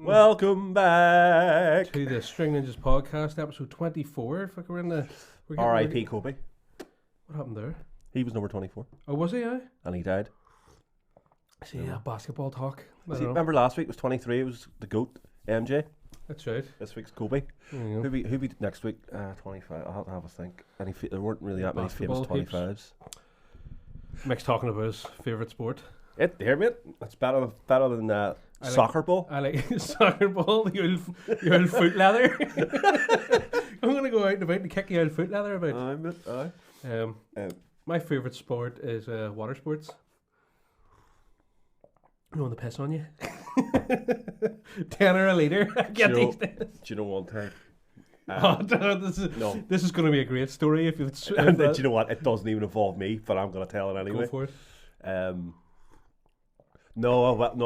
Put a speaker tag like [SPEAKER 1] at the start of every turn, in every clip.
[SPEAKER 1] Welcome back
[SPEAKER 2] to the String Ninjas podcast, episode 24. If we're in the
[SPEAKER 1] R.I.P. Kobe.
[SPEAKER 2] What happened there?
[SPEAKER 1] He was number 24,
[SPEAKER 2] Oh, was he?
[SPEAKER 1] and he died.
[SPEAKER 2] See, basketball talk.
[SPEAKER 1] Remember last week was 23. It was the GOAT, MJ.
[SPEAKER 2] That's right.
[SPEAKER 1] This week's Kobe. Who be next week? 25. I'll have to have a think. There weren't really that many famous
[SPEAKER 2] Basketball
[SPEAKER 1] 25s.
[SPEAKER 2] Mick's talking about his favourite sport.
[SPEAKER 1] There, mate. It's better than soccer ball.
[SPEAKER 2] I like soccer ball, the old foot leather. I'm going to go out and about and kick the old foot leather about.
[SPEAKER 1] Aye, mate. Aye.
[SPEAKER 2] My favourite sport is water sports. You know, when they piss on you. 10 or a litre.
[SPEAKER 1] Do you know one time?
[SPEAKER 2] This is going to be a great story. If it's,
[SPEAKER 1] Do you know what? It doesn't even involve me, but I'm going to tell it anyway.
[SPEAKER 2] Go for it.
[SPEAKER 1] No, I won't.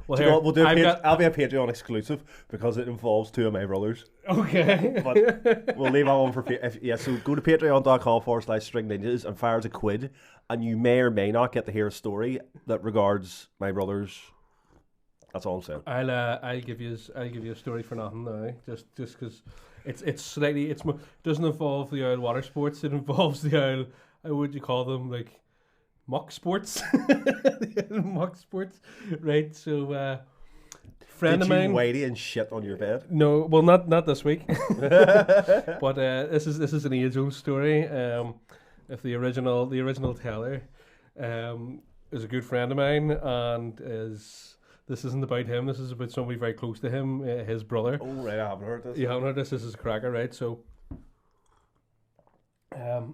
[SPEAKER 2] Well,
[SPEAKER 1] do you know what? We'll do I'll be a Patreon exclusive because it involves two of my brothers.
[SPEAKER 2] Okay.
[SPEAKER 1] But we'll leave that one for so go to patreon.com/String Ninjas and fire us a quid, and you may or may not get to hear a story that regards my brothers. That's all I'm saying.
[SPEAKER 2] I'll give you a story for nothing now, just because it's slightly doesn't involve the old water sports. It involves the old, how would you call them, like mock sports. Mock sports, right? So friend of mine,
[SPEAKER 1] whitey and shit on your bed?
[SPEAKER 2] No, well, not this week. But this is an age-old story. If the original teller is a good friend of mine, and this isn't about him. This is about somebody very close to him, his brother.
[SPEAKER 1] Oh right, I haven't heard this.
[SPEAKER 2] You haven't heard this? This is a cracker, right? So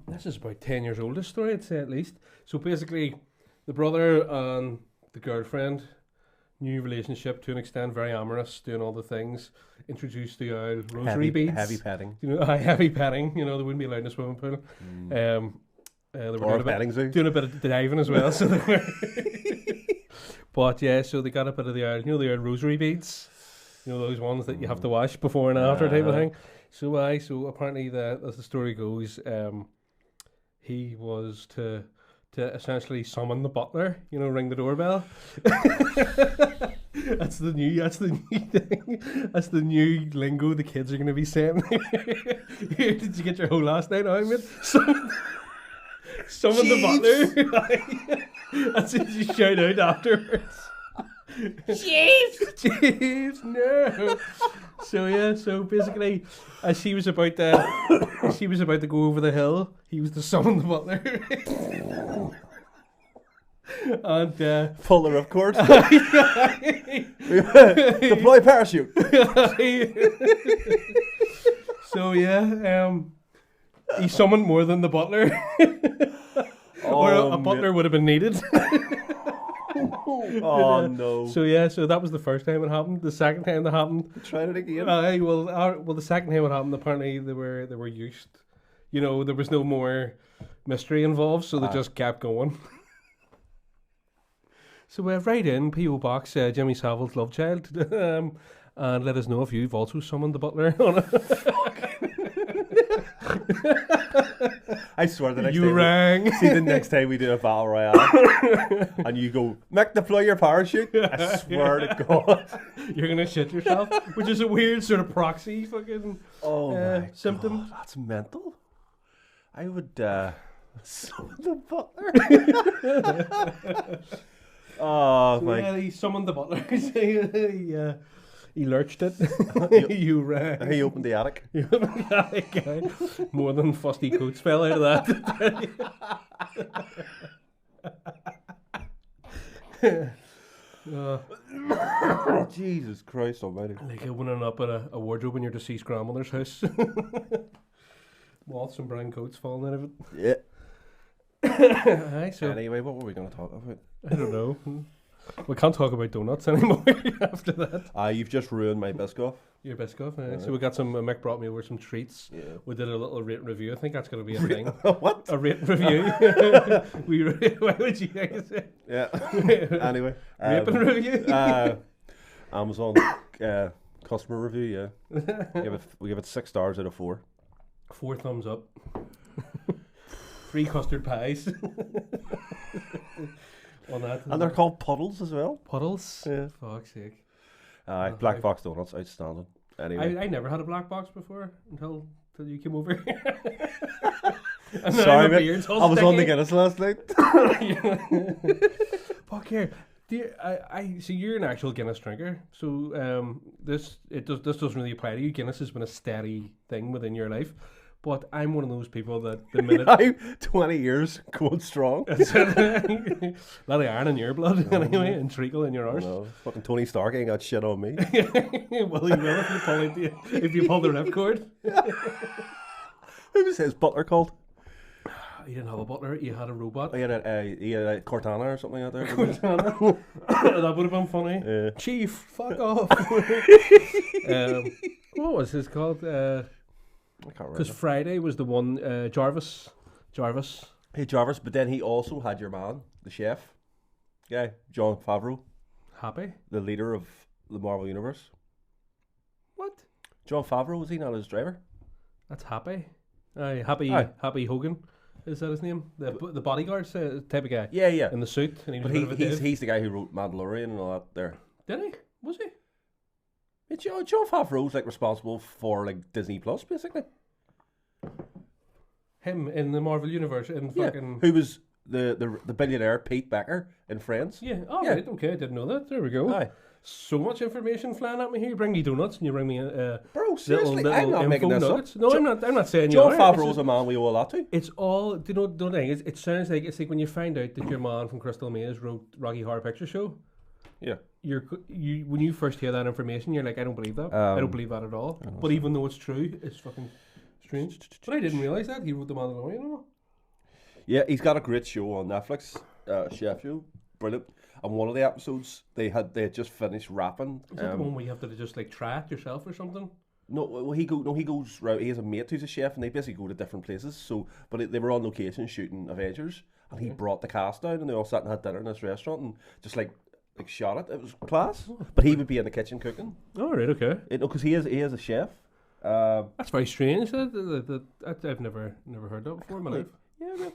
[SPEAKER 2] this is about 10 years old, this story, I'd say, at least. So basically, the brother and the girlfriend, new relationship to an extent, very amorous, doing all the things, introduced the rosary beads.
[SPEAKER 1] Heavy petting.
[SPEAKER 2] You know, heavy petting. You know, they wouldn't be allowed in the swimming pool. They were doing a bit of diving as well. So they were but yeah, so they got a bit of the old rosary beads. You know, those ones that you have to wash before and after type of thing. So apparently, as the story goes, he was to essentially summon the butler. You know, ring the doorbell. That's the new thing. That's the new lingo the kids are going to be saying. Did you get your whole last night out, mate? Summon the butler. That's what you shout out afterwards. Jeeves, no. So basically, as she was about to go over the hill, he was to summon the butler. And
[SPEAKER 1] pull her, of course. Deploy parachute.
[SPEAKER 2] So yeah, he summoned more than the butler. Or a butler would have been needed.
[SPEAKER 1] Oh no!
[SPEAKER 2] So that was the first time it happened. The second time it happened,
[SPEAKER 1] tried it again.
[SPEAKER 2] The second time it happened, apparently they were used. You know, there was no more mystery involved, so they just kept going. So right in PO Box, Jimmy Savile's love child, and let us know if you've also summoned the butler on it.
[SPEAKER 1] I swear the next
[SPEAKER 2] you
[SPEAKER 1] time
[SPEAKER 2] rang.
[SPEAKER 1] The next time we do a battle royale and you go, Mick, deploy your parachute. I swear to God,
[SPEAKER 2] you're gonna shit yourself, which is a weird sort of proxy fucking symptom.
[SPEAKER 1] God, that's mental. I would summon the butler. Oh my!
[SPEAKER 2] Yeah, he summoned the butler. He lurched it. You rang.
[SPEAKER 1] He opened the attic.
[SPEAKER 2] More than fusty coats fell out of
[SPEAKER 1] that. Jesus Christ almighty.
[SPEAKER 2] Like opening up a wardrobe in your deceased grandmother's house. Moths and brown coats falling out of it.
[SPEAKER 1] Yeah.
[SPEAKER 2] So
[SPEAKER 1] anyway, what were we going to talk about?
[SPEAKER 2] I don't know. We can't talk about donuts anymore after that.
[SPEAKER 1] You've just ruined my Biscoff.
[SPEAKER 2] Your Biscoff, So we got some, Mick brought me over some treats. Yeah. We did a little rate and review. I think that's going to be a thing.
[SPEAKER 1] What?
[SPEAKER 2] A rate and review. Why would you guys say?
[SPEAKER 1] Yeah. Anyway.
[SPEAKER 2] Rape and review.
[SPEAKER 1] Amazon customer review, yeah. We give it 6 stars out of 4.
[SPEAKER 2] 4 thumbs up. 3 custard pies. On that.
[SPEAKER 1] And they're called puddles as well.
[SPEAKER 2] Puddles?
[SPEAKER 1] Yeah.
[SPEAKER 2] Fuck's sake.
[SPEAKER 1] Black Box Donuts, outstanding. Anyway.
[SPEAKER 2] I never had a black box before until you came over.
[SPEAKER 1] Sorry, mate. I was on the Guinness last night.
[SPEAKER 2] Fuck here. I see you're an actual Guinness drinker, so this doesn't really apply to you. Guinness has been a steady thing within your life, but I'm one of those people that the minute
[SPEAKER 1] I'm 20 years going strong.
[SPEAKER 2] A lot of iron in your blood anyway, and treacle in your arse.
[SPEAKER 1] No, fucking Tony Stark ain't got shit on me.
[SPEAKER 2] Well, he will if you pull the ripcord.
[SPEAKER 1] Who was his Butler called?
[SPEAKER 2] He didn't have a butler. He had a robot.
[SPEAKER 1] He had a Cortana or something out there.
[SPEAKER 2] Cortana. That would have been funny.
[SPEAKER 1] Yeah.
[SPEAKER 2] Chief, fuck off. What was his called?
[SPEAKER 1] I can't remember.
[SPEAKER 2] Because Friday was the one. Jarvis.
[SPEAKER 1] Hey Jarvis, but then he also had your man, the chef. Yeah, Jon Favreau.
[SPEAKER 2] Happy.
[SPEAKER 1] The leader of the Marvel Universe.
[SPEAKER 2] What?
[SPEAKER 1] Jon Favreau, was he not his driver?
[SPEAKER 2] That's Happy. Happy Hogan. Is that his name? The bodyguard type of guy.
[SPEAKER 1] Yeah.
[SPEAKER 2] In the suit. And
[SPEAKER 1] he's the guy who wrote Mandalorian and all that there.
[SPEAKER 2] Did he? Was he?
[SPEAKER 1] Jon Favreau's like responsible for like Disney Plus basically.
[SPEAKER 2] Him in the Marvel Universe in fucking...
[SPEAKER 1] Who was the billionaire Pete Becker in Friends.
[SPEAKER 2] Yeah, right, okay, I didn't know that. There we go.
[SPEAKER 1] Aye.
[SPEAKER 2] So much information flying at me here. You bring me donuts and you bring me
[SPEAKER 1] bro, seriously, I'm not making this
[SPEAKER 2] nuggets.
[SPEAKER 1] up.
[SPEAKER 2] No, I'm not saying
[SPEAKER 1] Jon Favreau's a man we owe a lot to.
[SPEAKER 2] It's all, do you know, don't think it sounds like it's like when you find out that your man from Crystal Maze wrote Rocky Horror Picture Show.
[SPEAKER 1] Yeah.
[SPEAKER 2] When you first hear that information, you're like, I don't believe that. I don't believe that at all. But even though it's true, it's fucking strange. But I didn't realise that he wrote the Mandalorian and all.
[SPEAKER 1] Yeah, he's got a great show on Netflix, Chef Show, brilliant. And one of the episodes they had just finished wrapping.
[SPEAKER 2] Is that the one where you have to just like try it yourself or something?
[SPEAKER 1] No, well he goes right. He has a mate who's a chef, and they basically go to different places. So, but they were on location shooting Avengers, and he brought the cast down, and they all sat and had dinner in this restaurant, and just like shot it. It was class. But he would be in the kitchen cooking.
[SPEAKER 2] Oh right, okay.
[SPEAKER 1] Because he is a chef.
[SPEAKER 2] That's very strange. That I've never heard that before in my life.
[SPEAKER 1] Yeah,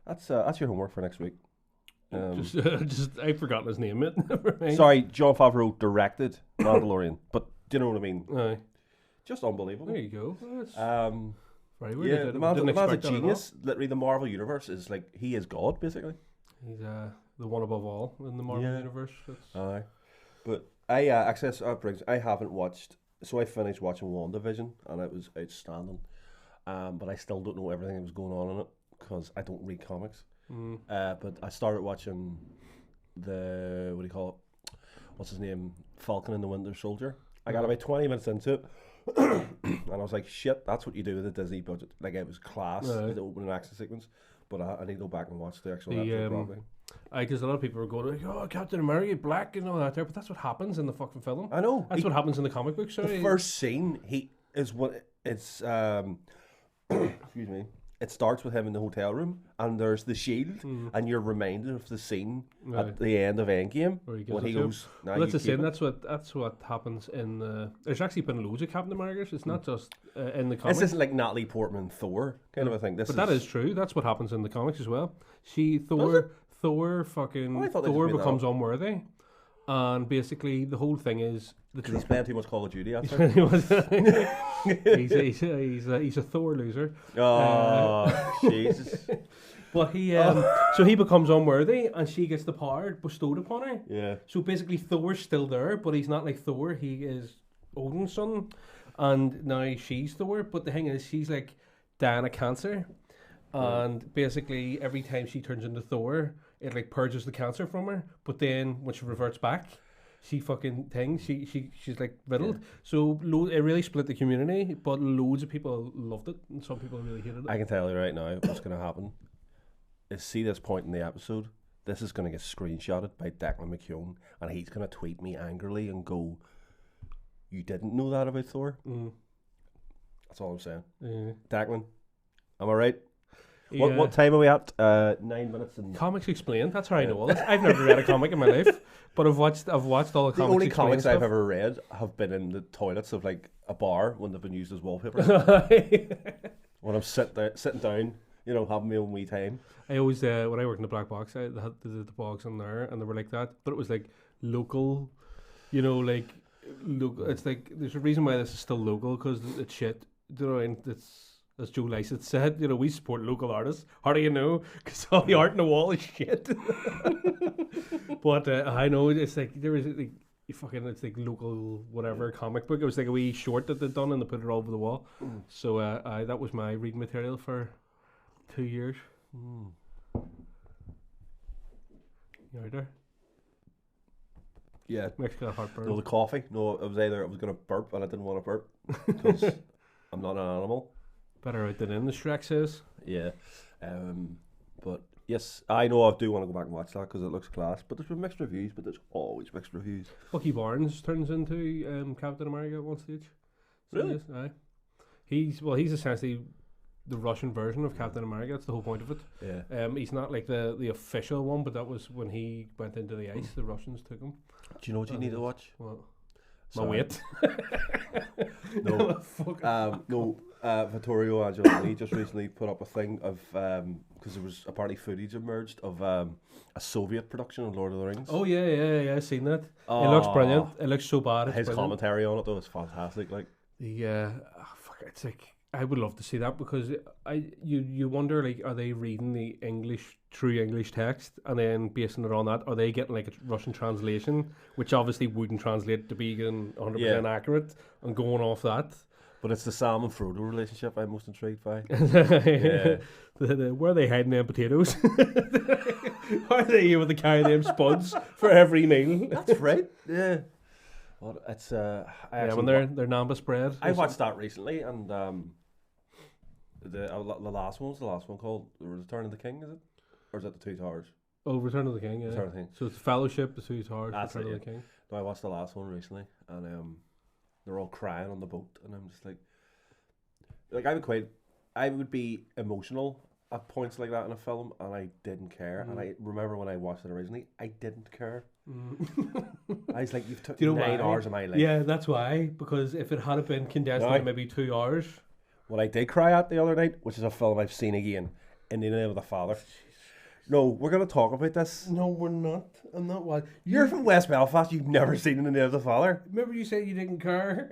[SPEAKER 1] that's your homework for next week.
[SPEAKER 2] Just I've forgotten his name. Never mind.
[SPEAKER 1] Sorry, Jon Favreau directed Mandalorian, but do you know what I mean?
[SPEAKER 2] Aye.
[SPEAKER 1] Just unbelievable.
[SPEAKER 2] There you go.
[SPEAKER 1] Very weird. Yeah, the man's a genius. Literally, the Marvel Universe is like, he is God, basically.
[SPEAKER 2] He's the one above all in the Marvel Universe.
[SPEAKER 1] Aye. But I haven't watched, so I finished watching WandaVision, and it was outstanding. But I still don't know everything that was going on in it, because I don't read comics. But I started watching what's his name, Falcon and the Winter Soldier. I got about 20 minutes into it, and I was like, shit, that's what you do with a Disney budget. Like, it was class, the opening action sequence, but I need to go back and watch the actual episode properly.
[SPEAKER 2] Because a lot of people are going like, oh, Captain America, black and all that there, but that's what happens in the fucking film.
[SPEAKER 1] I know.
[SPEAKER 2] That's what happens in the comic book. Sorry.
[SPEAKER 1] The first scene, excuse me, it starts with him in the hotel room, and there's the shield, and you're reminded of the scene at the end of Endgame when he goes.
[SPEAKER 2] Well, that's the same. That's what happens in the. There's actually been loads of Captain Americas. It's not just in the comics.
[SPEAKER 1] This isn't like Natalie Portman Thor kind of a thing.
[SPEAKER 2] That is true. That's what happens in the comics as well. Thor becomes unworthy, and basically the whole thing is.
[SPEAKER 1] He's playing too much Call of Duty.
[SPEAKER 2] He's a Thor loser.
[SPEAKER 1] Oh, Jesus!
[SPEAKER 2] But so he becomes unworthy, and she gets the power bestowed upon her.
[SPEAKER 1] Yeah.
[SPEAKER 2] So basically, Thor's still there, but he's not like Thor. He is Odin's son, and now she's Thor. But the thing is, she's like dying of cancer, and basically every time she turns into Thor, it like purges the cancer from her. But then when she reverts back. She's like riddled. Yeah. So it really split the community, but loads of people loved it, and some people really hated it.
[SPEAKER 1] I can tell you right now what's going to happen is, see this point in the episode, this is going to get screenshotted by Declan McKeown, and he's going to tweet me angrily and go, "You didn't know that about Thor?" That's all I'm saying. Declan, am I right? Yeah. What time are we at? 9 minutes and...
[SPEAKER 2] Comics Explained. That's how I know all this. I've never read a comic in my life, but I've watched all the Comics Explained.
[SPEAKER 1] The only comics I've ever read have been in the toilets of like a bar when they've been used as wallpaper. When I'm sitting down, having my own wee time.
[SPEAKER 2] I always when I worked in the Black Box, I had the box in there, and they were like that, but it was like local, like local. It's like there's a reason why this is still local because it's shit. You know, and it's as Joe Lycett said. You know, we support local artists. How do you know? Because all the art on the wall is shit. But I know it's like there is like it's like local whatever comic book. It was like a wee short that they'd done and they put it all over the wall. So that was my reading material for 2 years. You right there?
[SPEAKER 1] Yeah.
[SPEAKER 2] Makes me heartburn.
[SPEAKER 1] No, the coffee. No, it was either I was going to burp and I didn't want to burp because I'm not an animal.
[SPEAKER 2] Better out than in, the Shrek says.
[SPEAKER 1] Yeah. But yes, I know I do want to go back and watch that because it looks class. But there's been mixed reviews, but there's always mixed reviews.
[SPEAKER 2] Bucky Barnes turns into Captain America at one stage.
[SPEAKER 1] Really?
[SPEAKER 2] Aye. He's essentially the Russian version of Captain America. That's the whole point of it.
[SPEAKER 1] Yeah.
[SPEAKER 2] He's not like the official one, but that was when he went into the ice. The Russians took him.
[SPEAKER 1] Do you know what you need to watch?
[SPEAKER 2] What? My weight.
[SPEAKER 1] No. No. Vittorio Angelini just recently put up a thing of because there was apparently footage emerged of a Soviet production of Lord of the Rings.
[SPEAKER 2] Oh yeah, I've seen that. It looks brilliant. It looks so bad.
[SPEAKER 1] His commentary on it though is fantastic. Like
[SPEAKER 2] it's like I would love to see that because you wonder like are they reading the true English text and then basing it on that? Are they getting like a Russian translation, which obviously wouldn't translate to being 100% accurate and going off that?
[SPEAKER 1] But it's the Sam and Frodo relationship I'm most intrigued by.
[SPEAKER 2] Yeah. Where are they hiding them potatoes? Why are they able to carry them spuds for every meal?
[SPEAKER 1] That's right. Yeah. Well, it's
[SPEAKER 2] when they're Nambus bread.
[SPEAKER 1] I watched that recently, and the last one was the last one called The Return of the King, is it? Or is that The Two Towers?
[SPEAKER 2] Oh, Return of the King, yeah.
[SPEAKER 1] Return of the King.
[SPEAKER 2] So it's Fellowship, The Two Towers,
[SPEAKER 1] That's
[SPEAKER 2] Return
[SPEAKER 1] it,
[SPEAKER 2] of the King.
[SPEAKER 1] No, I watched the last one recently, and they're all crying on the boat, and I'm just like I would be emotional at points like that in a film, and I didn't care. And I remember when I watched it originally, I didn't care. I was like, you've took 9 hours of my life.
[SPEAKER 2] Yeah, that's why. Because if it had been condensed into maybe 2 hours.
[SPEAKER 1] What I did cry at the other night, which is a film I've seen again, In the Name of the Father. No, we're going to talk about this.
[SPEAKER 2] No, we're not. I'm not what.
[SPEAKER 1] You're from West Belfast. You've never seen In the Name of the Father.
[SPEAKER 2] Remember you said you didn't care?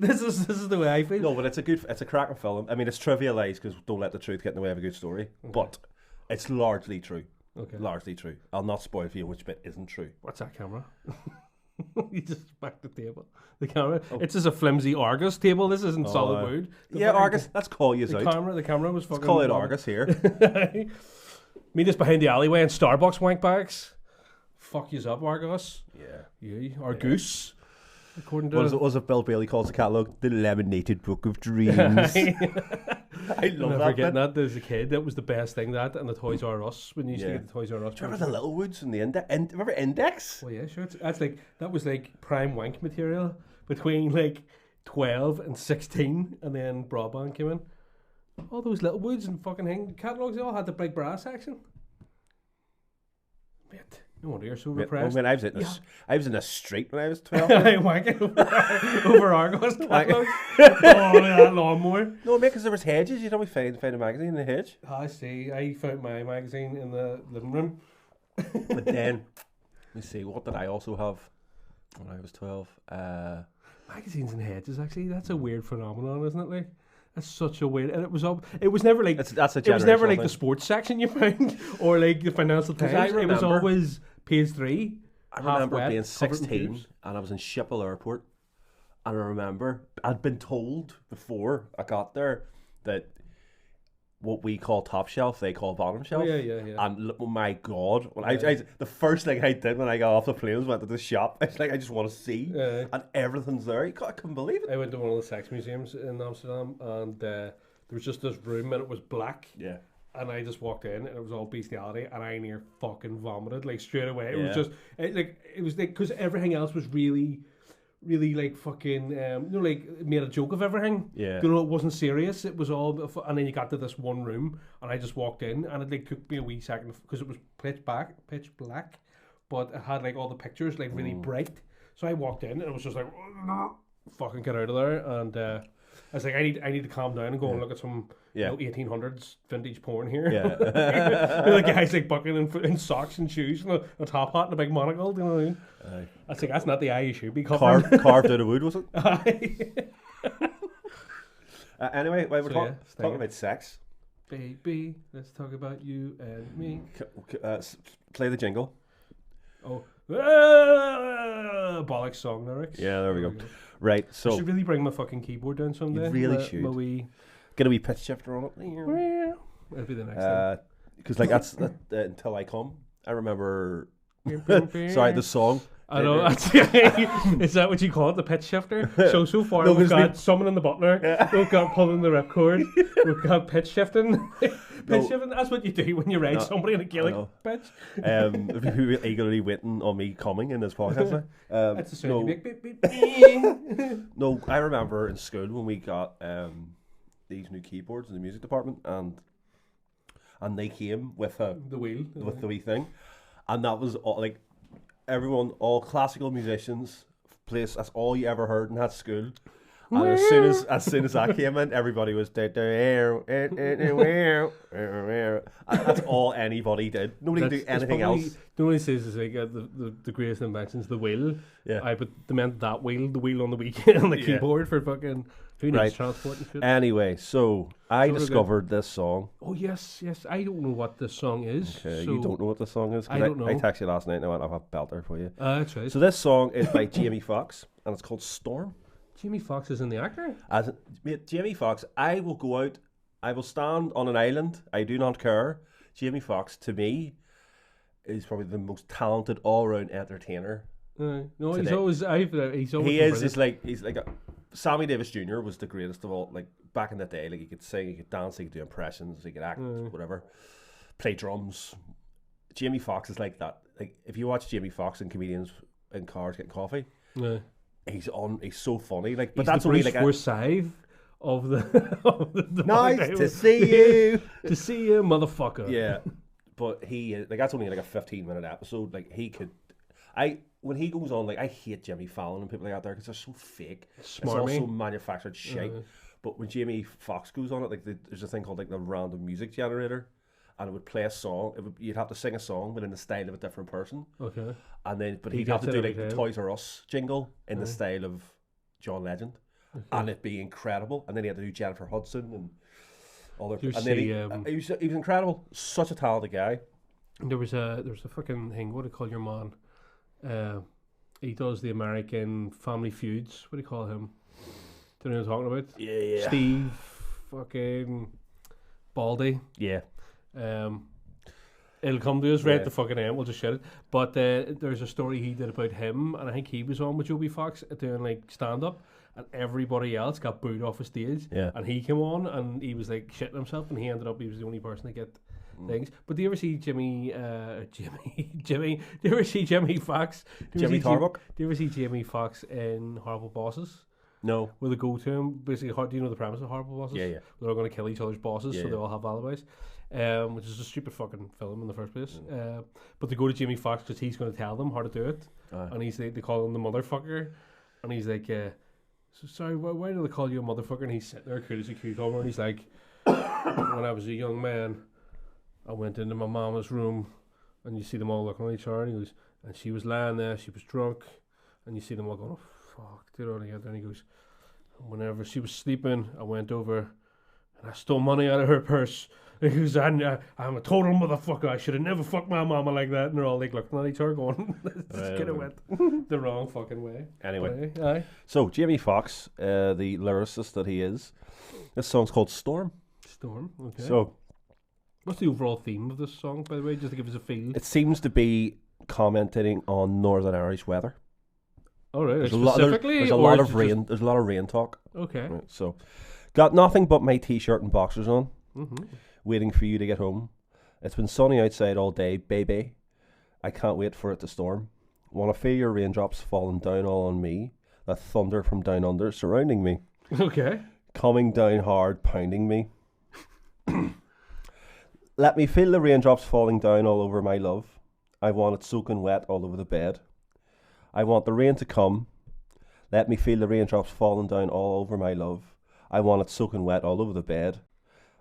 [SPEAKER 2] This is the way I feel.
[SPEAKER 1] No, but it's a cracking film. I mean, it's trivialized because don't let the truth get in the way of a good story. Okay. But it's largely true.
[SPEAKER 2] Okay.
[SPEAKER 1] Largely true. I'll not spoil for you which bit isn't true.
[SPEAKER 2] What's that camera? You just back the table. The camera. Oh. It's just a flimsy Argus table. This isn't solid wood.
[SPEAKER 1] Argus. Let's call you out.
[SPEAKER 2] The camera was fucking.
[SPEAKER 1] Let's call it Argus here.
[SPEAKER 2] Meet us behind the alleyway in Starbucks wank bags. Fuck yous up, Argus. Yeah. Argus. According to
[SPEAKER 1] what was it Bill Bailey calls the catalogue? The Laminated Book of Dreams. I love that.
[SPEAKER 2] Forgetting that as a kid, that was the best thing. That and the Toys R Us when you used to get the Toys R Us.
[SPEAKER 1] Do you remember the Littlewoods and the remember Index?
[SPEAKER 2] Well, yeah, sure. That was like prime wank material between like 12 and 16, and then broadband came in. All those Littlewoods and fucking catalogues, they all had the big brass section. Mate, no wonder you're so repressed.
[SPEAKER 1] When I was in the street when I was 12.
[SPEAKER 2] Wanking over Argos catalogues. That lawnmower.
[SPEAKER 1] No, mate, because there was hedges. You'd always find a magazine in the hedge.
[SPEAKER 2] I see. I found my magazine in the living room.
[SPEAKER 1] But then, let me see, what did I also have when I was 12?
[SPEAKER 2] Magazines in hedges, actually, that's a weird phenomenon, isn't it? Like, that's such a weird, and it was never like it was never like the sports section you found or like the Financial Times. It was always page 3.
[SPEAKER 1] I remember being 16 and I was in Schiphol Airport, and I remember I'd been told before I got there that what we call top shelf, they call bottom shelf.
[SPEAKER 2] Oh, yeah.
[SPEAKER 1] And oh my God, when I the first thing I did when I got off the plane was went to the shop. It's like I just want to see, and everything's there. I couldn't believe it.
[SPEAKER 2] I went to one of the sex museums in Amsterdam, and there was just this room, and it was black.
[SPEAKER 1] Yeah.
[SPEAKER 2] And I just walked in, and it was all bestiality, and I near fucking vomited like straight away. It was just it was like because everything else was really like fucking like made a joke of everything.
[SPEAKER 1] Yeah.
[SPEAKER 2] It wasn't serious. It was all, and then you got to this one room, and I just walked in, and it like took me a wee second because it was pitch black, but it had like all the pictures like really bright. So I walked in, and it was just like fucking get out of there, and I was like, I need to calm down and go and look at some
[SPEAKER 1] Yeah.
[SPEAKER 2] 1800s vintage porn here.
[SPEAKER 1] Yeah.
[SPEAKER 2] The guy's like bucking in socks and shoes and a top hat and a big monocle. Do you know what I mean? I was like, that's not the eye you should be covering.
[SPEAKER 1] Carved out of wood, was it? Anyway, we're talking about sex.
[SPEAKER 2] Baby, let's talk about you and me.
[SPEAKER 1] Play the jingle.
[SPEAKER 2] Oh, bollocks song lyrics.
[SPEAKER 1] Yeah, there we go. Right, so
[SPEAKER 2] I should really bring my fucking keyboard down someday.
[SPEAKER 1] You really should. Get a wee pitch shifter on it.
[SPEAKER 2] That'll be the next thing.
[SPEAKER 1] Because like that's Until I Come. I remember. Sorry, the song.
[SPEAKER 2] I know. Is that what you call it, the pitch shifter? So far we've got summoning the Butler. We've got pulling the ripcord. We've got pitch shifting. Shifting. That's what you do when you ride somebody in a Gaelic pitch.
[SPEAKER 1] People eagerly waiting on me coming in this podcast.
[SPEAKER 2] That's the sound you make.
[SPEAKER 1] No, I remember in school when we got these new keyboards in the music department, and they came with the wheel, with the wee thing, and that was all, like. Everyone, all classical musicians, that's all you ever heard in that school. And as soon as that came in, everybody was that's all anybody did. Nobody could do anything else.
[SPEAKER 2] Nobody says is like the greatest invention's the wheel.
[SPEAKER 1] Yeah.
[SPEAKER 2] But they meant that wheel, the wheel on the weekend on the keyboard for fucking who needs transport and shit.
[SPEAKER 1] Anyway, so I discovered this song.
[SPEAKER 2] Oh yes. I don't know what this song is.
[SPEAKER 1] Okay, so you don't know what this song is?
[SPEAKER 2] I don't know.
[SPEAKER 1] I texted you last night and I went, I'll have a belter for you.
[SPEAKER 2] That's right.
[SPEAKER 1] So this song is by Jamie Foxx and it's called Storm.
[SPEAKER 2] Jamie Foxx is in the actor?
[SPEAKER 1] Jamie Foxx, I will go out, I will stand on an island, I do not care. Jamie Foxx, to me, is probably the most talented all-round entertainer.
[SPEAKER 2] No,
[SPEAKER 1] today.
[SPEAKER 2] he's always
[SPEAKER 1] he's like Sammy Davis Jr. was the greatest of all. Like back in the day, like he could sing, he could dance, he could do impressions, he could act, whatever, play drums. Jamie Foxx is like that. Like if you watch Jamie Foxx and comedians in cars getting coffee, he's so funny. Like, but
[SPEAKER 2] he's
[SPEAKER 1] that's
[SPEAKER 2] the
[SPEAKER 1] only
[SPEAKER 2] Bruce
[SPEAKER 1] like
[SPEAKER 2] Forsyth of the
[SPEAKER 1] nice to see you,
[SPEAKER 2] to see you, motherfucker.
[SPEAKER 1] Yeah, but he like that's only like a 15-minute episode. Like he could, when he goes on, like I hate Jimmy Fallon and people like that there because they're so fake. Smarmy. It's all so manufactured shit. But when Jamie Foxx goes on it, like there's a thing called like the random music generator, and it would play a song. You'd have to sing a song, but in the style of a different person.
[SPEAKER 2] Okay.
[SPEAKER 1] And then, but he'd have to do like the Toys R Us jingle in the style of John Legend, and it'd be incredible. And then he had to do Jennifer Hudson and all their. And then he was incredible. Such a talented guy.
[SPEAKER 2] There was a fucking thing. What do you call your man? He does the American Family Feuds. What do you call him? Do you know what I'm talking about?
[SPEAKER 1] Yeah.
[SPEAKER 2] Steve, fucking Baldy.
[SPEAKER 1] Yeah.
[SPEAKER 2] It'll come to us right at the fucking end. We'll just shut it. But there's a story he did about him, and I think he was on with Joby Fox doing like stand up, and everybody else got booed off the stage.
[SPEAKER 1] Yeah.
[SPEAKER 2] And he came on, and he was like shitting himself, and he ended up he was the only person to get things. But do you ever see Jimmy? Do you ever see Jimmy Fox?
[SPEAKER 1] Jimmy Tarbuck?
[SPEAKER 2] Do you ever see Jimmy Fox in Horrible Bosses?
[SPEAKER 1] No.
[SPEAKER 2] Where they go to him, basically, do you know the premise of Horrible Bosses?
[SPEAKER 1] Yeah.
[SPEAKER 2] They're all going to kill each other's bosses, so they all have alibis. Which is a stupid fucking film in the first place. But they go to Jimmy Fox because he's going to tell them how to do it. And they call him the motherfucker. And he's like, so sorry, why do they call you a motherfucker? And he's sitting there cool as a cucumber, and he's like, when I was a young man, I went into my mama's room, and you see them all looking at each other, and he goes, and she was lying there, she was drunk, and you see them all going, oh, fuck, they're all together. And he goes, whenever she was sleeping, I went over, and I stole money out of her purse. And he goes, I'm a total motherfucker, I should have never fucked my mama like that. And they're all like looking at each other going, this could have went the wrong fucking way.
[SPEAKER 1] Anyway, so Jamie Foxx, the lyricist that he is, this song's called Storm.
[SPEAKER 2] Storm, okay.
[SPEAKER 1] So,
[SPEAKER 2] what's the overall theme of this song, by the way, just to give us a feel?
[SPEAKER 1] It seems to be commenting on Northern Irish weather.
[SPEAKER 2] All right,
[SPEAKER 1] there's a lot of rain. There's a lot of rain talk.
[SPEAKER 2] Okay.
[SPEAKER 1] Right, so, got nothing but my t-shirt and boxers on, waiting for you to get home. It's been sunny outside all day, baby. I can't wait for it to storm. Want to feel your raindrops falling down all on me. That thunder from down under surrounding me.
[SPEAKER 2] Okay.
[SPEAKER 1] Coming down hard, pounding me. Let me feel the raindrops falling down all over my love. I want it soaking wet all over the bed. I want the rain to come. Let me feel the raindrops falling down all over my love. I want it soaking wet all over the bed.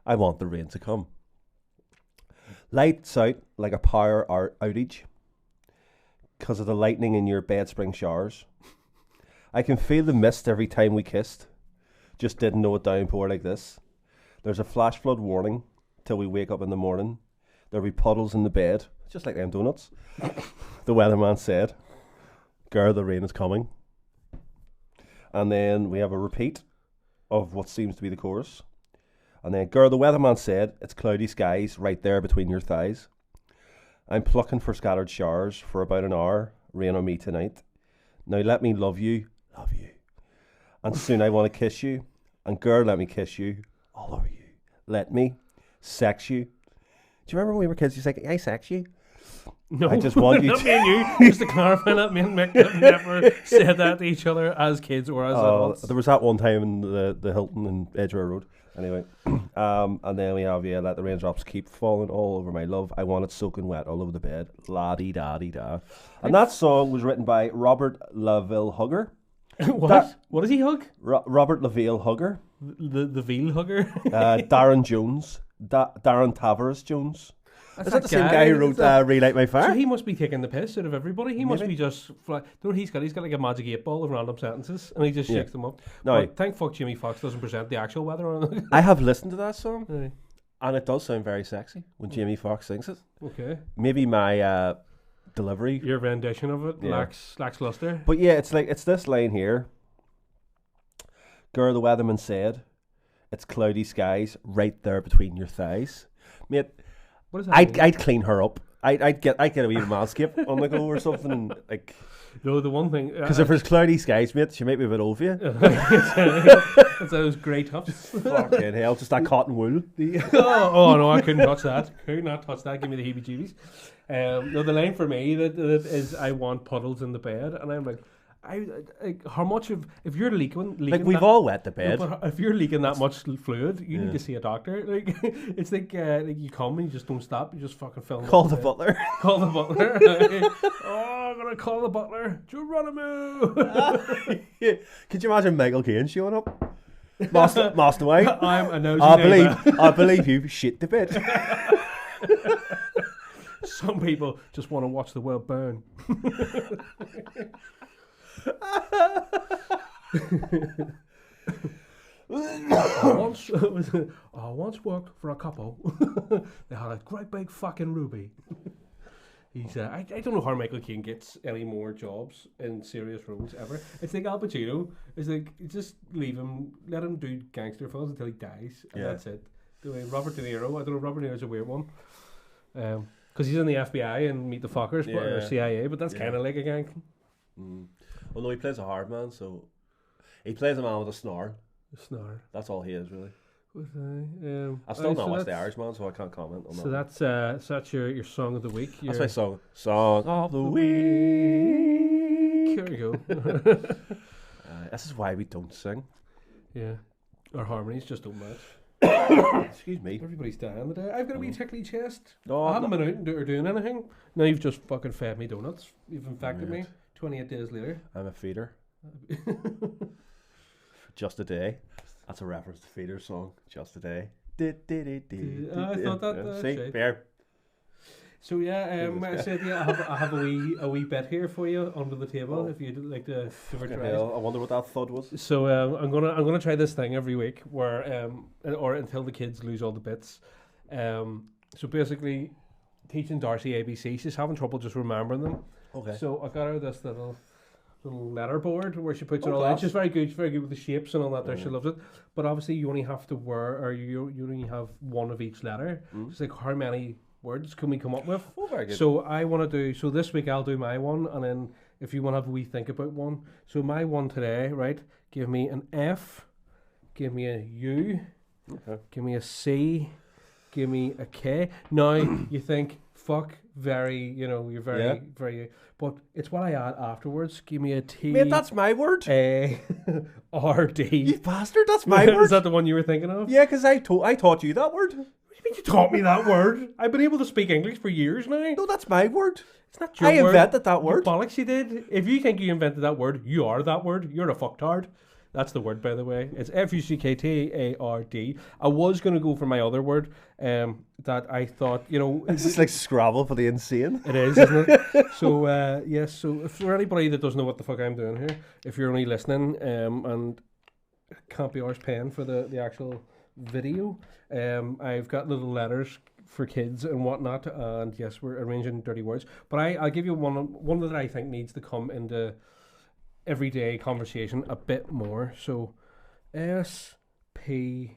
[SPEAKER 1] I want the rain to come. Lights out like a power outage because of the lightning in your bed spring showers. I can feel the mist every time we kissed. Just didn't know it downpour like this. There's a flash flood warning till we wake up in the morning. There'll be puddles in the bed, just like them donuts. The weatherman said, girl, the rain is coming. And then we have a repeat of what seems to be the chorus. And then, girl, the weatherman said, it's cloudy skies right there between your thighs. I'm plucking for scattered showers for about an hour. Rain on me tonight. Now let me love you. And soon I want to kiss you. And girl, let me kiss you all over you. Let me sex you. Do you remember when we were kids? You said, I sex you?
[SPEAKER 2] No,
[SPEAKER 1] I just want you
[SPEAKER 2] not
[SPEAKER 1] to.
[SPEAKER 2] me and you. Just to clarify that, me and Mick have never said that to each other as kids or as adults.
[SPEAKER 1] There was that one time in the Hilton in Edgware Road. Anyway, and then we have, let the raindrops keep falling all over my love. I want it soaking wet all over the bed. La-dee-da-dee-da. And that song was written by Robert LaVille Hugger.
[SPEAKER 2] What? What does he hug?
[SPEAKER 1] Robert LaVille Hugger.
[SPEAKER 2] The veal hugger?
[SPEAKER 1] Darren Jones. Darren Tavares Jones.
[SPEAKER 2] That's
[SPEAKER 1] Is that the same guy who wrote Relight My Fire?
[SPEAKER 2] So he must be taking the piss out of everybody. He must be just... You know what he's got? He's got like a magic 8-ball of random sentences and he just shakes them up.
[SPEAKER 1] No,
[SPEAKER 2] but thank fuck Jimmy Fox doesn't present the actual weather on it.
[SPEAKER 1] I have listened to that song
[SPEAKER 2] Aye.
[SPEAKER 1] and it does sound very sexy when Jimmy Fox sings it.
[SPEAKER 2] Okay.
[SPEAKER 1] Maybe my delivery...
[SPEAKER 2] Your rendition of it lacks luster.
[SPEAKER 1] But yeah, it's this line here. Girl, the weatherman said, it's cloudy skies right there between your thighs. Mate,
[SPEAKER 2] what is that?
[SPEAKER 1] I'd clean her up. I'd get a wee manscape on the go or something like.
[SPEAKER 2] No, the one thing
[SPEAKER 1] because if there's cloudy skies, mate, she might be a bit over you.
[SPEAKER 2] It's those grey tufts.
[SPEAKER 1] Fucking hell, just that cotton wool.
[SPEAKER 2] Oh no, I couldn't touch that. Could not touch that. Give me the heebie-jeebies. No, the line for me that is I want puddles in the bed, and I'm like. How much of if you're leaking
[SPEAKER 1] like we've all wet the bed.
[SPEAKER 2] No, but if you're leaking that much fluid, you need to see a doctor. Like it's like you come and you just don't stop. You just fucking fill.
[SPEAKER 1] Call the butler.
[SPEAKER 2] Call the butler. Oh, I'm gonna call the butler. Geronimo.
[SPEAKER 1] Could you imagine Michael Caine showing up? Master White.
[SPEAKER 2] I'm a nosy
[SPEAKER 1] I believe you shit the bed.
[SPEAKER 2] Some people just want to watch the world burn. I once worked for a couple. They had a great big fucking ruby. He's I don't know how Michael Caine gets any more jobs in serious roles ever. It's like Al Pacino. It's like just leave him, let him do gangster films until he dies, and that's it. Robert De Niro. I don't know. Robert De Niro's a weird one. Because he's in the FBI and Meet the Fockers, or CIA, but that's kind of like a gang.
[SPEAKER 1] Well, no, he plays a hard man, so he plays a man with a snarl.
[SPEAKER 2] A snarl.
[SPEAKER 1] That's all he is, really.
[SPEAKER 2] I've
[SPEAKER 1] still not watched The Irishman, so I can't comment on that.
[SPEAKER 2] So that's your song of the week.
[SPEAKER 1] That's my song. Song of the week.
[SPEAKER 2] Here we go.
[SPEAKER 1] This is why we don't sing.
[SPEAKER 2] Yeah. Our harmonies just don't match.
[SPEAKER 1] Excuse me.
[SPEAKER 2] Everybody's dying today. I've got a wee tickly chest.
[SPEAKER 1] No,
[SPEAKER 2] I haven't been out or doing anything. Now you've just fucking fed me donuts. You've infected me. 28 days later.
[SPEAKER 1] I'm a feeder. Just a day. That's a reference to Feeder's song. Just a day.
[SPEAKER 2] I thought that.
[SPEAKER 1] See, fair.
[SPEAKER 2] So I said I have a wee bit here for you under the table if you'd like to give it a try.
[SPEAKER 1] I wonder what that thud was.
[SPEAKER 2] So I'm gonna try this thing every week where or until the kids lose all the bits. So basically, teaching Darcy ABC. She's having trouble just remembering them.
[SPEAKER 1] Okay.
[SPEAKER 2] So I got her this little letter board where she puts it all in. She's very good. She's very good with the shapes and all that. There, she loves it. But obviously, you only have to you only have one of each letter. It's like how many words can we come up with?
[SPEAKER 1] Oh, very good.
[SPEAKER 2] So I want to do. So this week I'll do my one, and then if you want to have a wee think about one. So my one today, right? Give me an F. Give me a U.
[SPEAKER 1] Okay.
[SPEAKER 2] Give me a C. Give me a K. Now you think. Fuck, you're very, but it's what I add afterwards. Give me a T.
[SPEAKER 1] Mate, that's my word.
[SPEAKER 2] A R D.
[SPEAKER 1] You bastard, that's my word.
[SPEAKER 2] Is that the one you were thinking of?
[SPEAKER 1] Yeah, because I taught you that word.
[SPEAKER 2] What do you mean you taught me that word? I've been able to speak English for years now.
[SPEAKER 1] No, that's my word.
[SPEAKER 2] It's not your word.
[SPEAKER 1] I invented that word.
[SPEAKER 2] Bollocks, you did. If you think you invented that word, you are that word. You're a fucktard. That's the word, by the way. It's Fucktard. I was going to go for my other word that I thought,
[SPEAKER 1] It's just like Scrabble for the insane.
[SPEAKER 2] It is, isn't it? So, yes, so if for anybody that doesn't know what the fuck I'm doing here, if you're only listening and can't be ours paying for the actual video, I've got little letters for kids and whatnot, and yes, we're arranging dirty words. But I'll give you one that I think needs to come into everyday conversation a bit more. So SPUNK,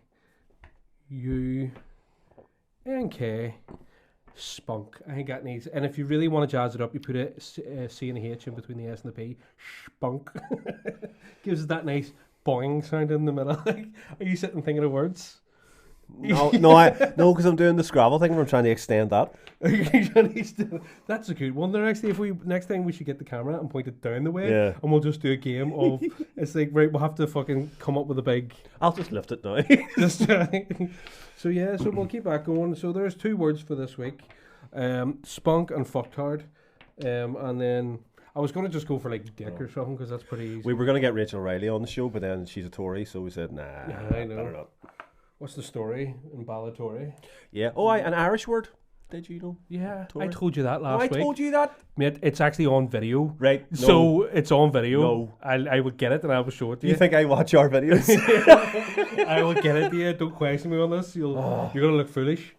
[SPEAKER 2] spunk. I think that needs, and if you really want to jazz it up, you put a C and a H in between the S and the P. Spunk. Gives it that nice boing sound in the middle. Are you sitting thinking of words?
[SPEAKER 1] No, because I'm doing the Scrabble thing. I'm trying to extend that.
[SPEAKER 2] That's a good one. Next time we should get the camera and point it down the way,
[SPEAKER 1] yeah,
[SPEAKER 2] and we'll just do a game of. It's like, right, we'll have to fucking come up with a big.
[SPEAKER 1] I'll just lift it now.
[SPEAKER 2] So yeah, so we'll keep that going. So there's 2 words for this week, spunk and fucktard, and then I was going to just go for like dick or something because that's pretty easy.
[SPEAKER 1] We were going to get Rachel Riley on the show, but then she's a Tory, so we said nah.
[SPEAKER 2] I know.
[SPEAKER 1] Better not.
[SPEAKER 2] What's the story in Ballatory?
[SPEAKER 1] Yeah. Oh, an Irish word. Did you know?
[SPEAKER 2] Yeah,
[SPEAKER 1] Tory?
[SPEAKER 2] I told you that last week.
[SPEAKER 1] I told you that.
[SPEAKER 2] Mate, it's actually on video.
[SPEAKER 1] Right. No.
[SPEAKER 2] So it's on video.
[SPEAKER 1] No.
[SPEAKER 2] I would get it and I will show it to you.
[SPEAKER 1] You think I watch our videos?
[SPEAKER 2] I will get it to you. Don't question me on this. You're going to look foolish.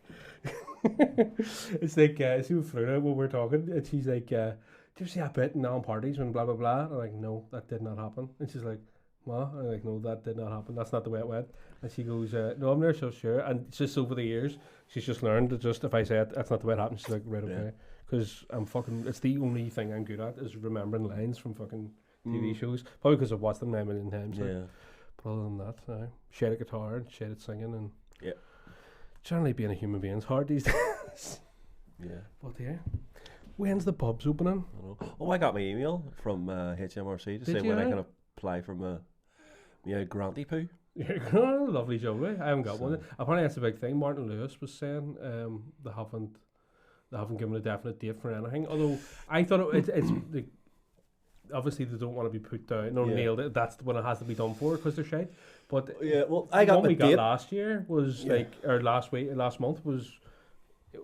[SPEAKER 2] It's like, see with Frida when we're talking, and she's like, do you see that bit in Alan parties when blah, blah, blah? I'm like, no, that did not happen. And she's like, what? I'm like, no, that did not happen. That's not the way it went. And she goes, no, I'm not so sure. And it's just over the years, she's just learned to just, if I say it, that's not the way it happened, she's like, right, okay. Because it's the only thing I'm good at is remembering lines from fucking TV shows. Probably because I've watched them 9 million times.
[SPEAKER 1] Yeah.
[SPEAKER 2] But other than that, shade at guitar and shade at singing and generally being a human being is hard these days.
[SPEAKER 1] Yeah.
[SPEAKER 2] But yeah. When's the pubs opening?
[SPEAKER 1] I got my email from HMRC to say when I can apply for my granty poo.
[SPEAKER 2] Oh, lovely job, eh? I haven't got one. Apparently that's a big thing. Martin Lewis was saying they haven't given a definite date for anything. Although I thought it's like, obviously they don't want to be put down or nailed it. That's when it has to be done for because they're shite. But
[SPEAKER 1] I got
[SPEAKER 2] the one we
[SPEAKER 1] date.
[SPEAKER 2] got last year was last month was.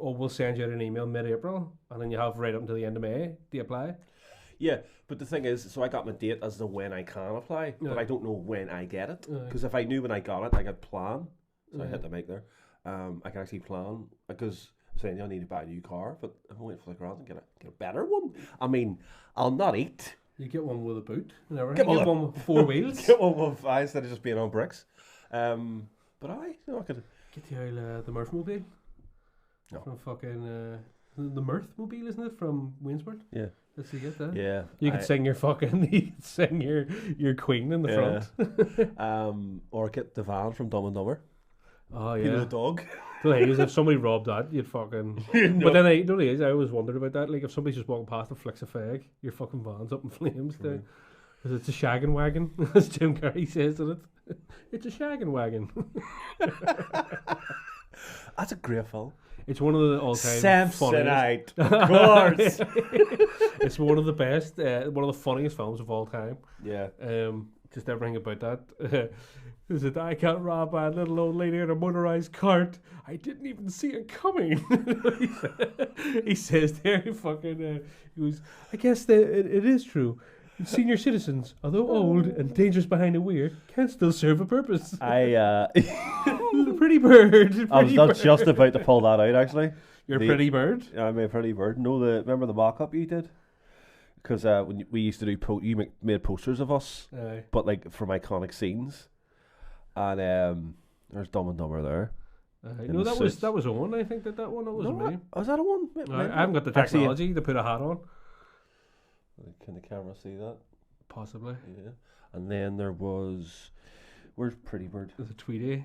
[SPEAKER 2] Oh, we'll send you an email mid-April, and then you have right up until the end of May to apply.
[SPEAKER 1] Yeah, but the thing is, so I got my date as to when I can apply, but I don't know when I get it. Because if I knew when I got it, I could plan. So I hit the make there. I can actually plan because I'm saying I need to buy a new car, but if I'm waiting for the grant and get a better one, I mean, I'll not eat.
[SPEAKER 2] You get one with a boot and everything. Get one with 4 wheels.
[SPEAKER 1] Get one with instead of just being on bricks. But I could
[SPEAKER 2] get the Murphmobile. No. From fucking the Mirthmobile, isn't it? From Wainsworth?
[SPEAKER 1] Yeah.
[SPEAKER 2] Let's see, get that.
[SPEAKER 1] Yeah.
[SPEAKER 2] You could sing your your Queen in the
[SPEAKER 1] front. Or get the van from Dumb and Dumber.
[SPEAKER 2] Oh yeah.
[SPEAKER 1] You know, the dog.
[SPEAKER 2] The thing is, if somebody robbed that, you'd fucking. But then I always wondered about that. Like if somebody's just walking past and flicks a fag, your fucking van's up in flames. Because it's a shaggin' wagon, as Jim Carrey says in it. It's a shaggin' wagon.
[SPEAKER 1] That's a great film.
[SPEAKER 2] It's one of the all-time
[SPEAKER 1] Samsonite, of course.
[SPEAKER 2] It's one of the best, one of the funniest films of all time.
[SPEAKER 1] Yeah.
[SPEAKER 2] Just everything about that. Is it? I got robbed by a little old lady in a motorized cart. I didn't even see it coming. He says there, he goes, I guess that it is true. Senior citizens, although old and dangerous behind a wheel, can still serve a purpose. Pretty bird.
[SPEAKER 1] I was just about to pull that out, actually.
[SPEAKER 2] You're a pretty bird?
[SPEAKER 1] I'm a pretty bird. No, remember the mock-up you did? Because when we used to do, you made posters of us, but like from iconic scenes. And there's Dumb and Dumber there.
[SPEAKER 2] No, that was Owen. I think that one. That wasn't me.
[SPEAKER 1] Was that a one?
[SPEAKER 2] I haven't got the technology to put a hat on.
[SPEAKER 1] Can the camera see that?
[SPEAKER 2] Possibly.
[SPEAKER 1] Yeah. And then there was, where's Pretty Bird?
[SPEAKER 2] There's a Tweety.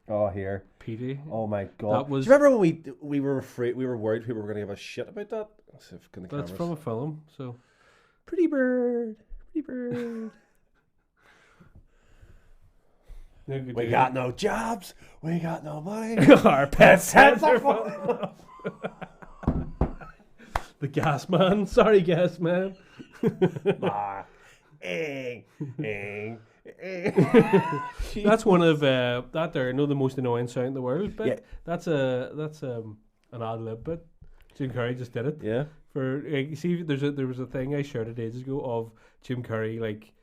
[SPEAKER 1] Oh, here.
[SPEAKER 2] Petey.
[SPEAKER 1] Oh my God.
[SPEAKER 2] That was.
[SPEAKER 1] Do you remember when we were afraid, we were worried people were going to give a shit about that? Let's see if
[SPEAKER 2] that's from a film, so.
[SPEAKER 1] Pretty Bird. Pretty Bird. We got no jobs. We got no money.
[SPEAKER 2] Our pets' heads are falling off. The gas man. Sorry, gas man.
[SPEAKER 1] Ing.
[SPEAKER 2] That's one of that there. No, the most annoying sound in the world. But
[SPEAKER 1] Yeah.
[SPEAKER 2] that's an ad lib bit. Jim Carrey just did it.
[SPEAKER 1] Yeah.
[SPEAKER 2] For you see, there was a thing I shared days ago of Jim Carrey like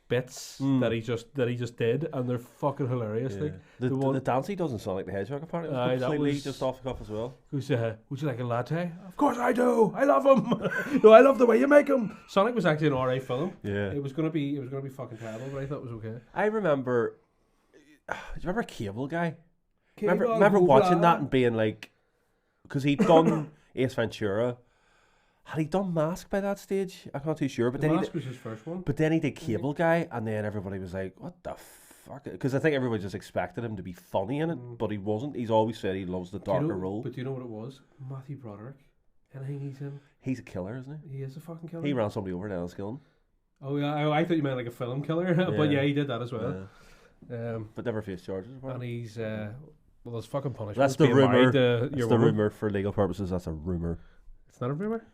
[SPEAKER 2] bits that he just did, and they're fucking hilarious. Like
[SPEAKER 1] the dance he doesn't sound like the Hedgehog apparently. It was completely just off the cuff as well.
[SPEAKER 2] Who's would you like a latte? Of course I do. I love him. No, I love the way you make them. Sonic was actually an alright film.
[SPEAKER 1] Yeah.
[SPEAKER 2] It was gonna be fucking terrible, but I thought it was okay.
[SPEAKER 1] I remember. Do you remember Cable Guy?
[SPEAKER 2] Cable
[SPEAKER 1] remember watching that and being like, because he'd done Ace Ventura. Had he done Mask by that stage? I'm not too sure. But then
[SPEAKER 2] Mask was his first one.
[SPEAKER 1] But then he did Cable Guy, and then everybody was like, "What the fuck?" Because I think everybody just expected him to be funny in it, but he wasn't. He's always said he loves the darker role.
[SPEAKER 2] But do you know what it was? Matthew Broderick. Anything he's in.
[SPEAKER 1] He's a killer, isn't he?
[SPEAKER 2] He is a fucking killer.
[SPEAKER 1] He ran somebody over in Enniskillen.
[SPEAKER 2] Oh yeah, I thought you meant like a film killer, but yeah, he did that as well.
[SPEAKER 1] Yeah. But never faced charges.
[SPEAKER 2] And he's well, there's fucking punishment.
[SPEAKER 1] That's the rumor.
[SPEAKER 2] That's
[SPEAKER 1] the rumor for legal purposes. That's a rumor.
[SPEAKER 2] It's not a rumor.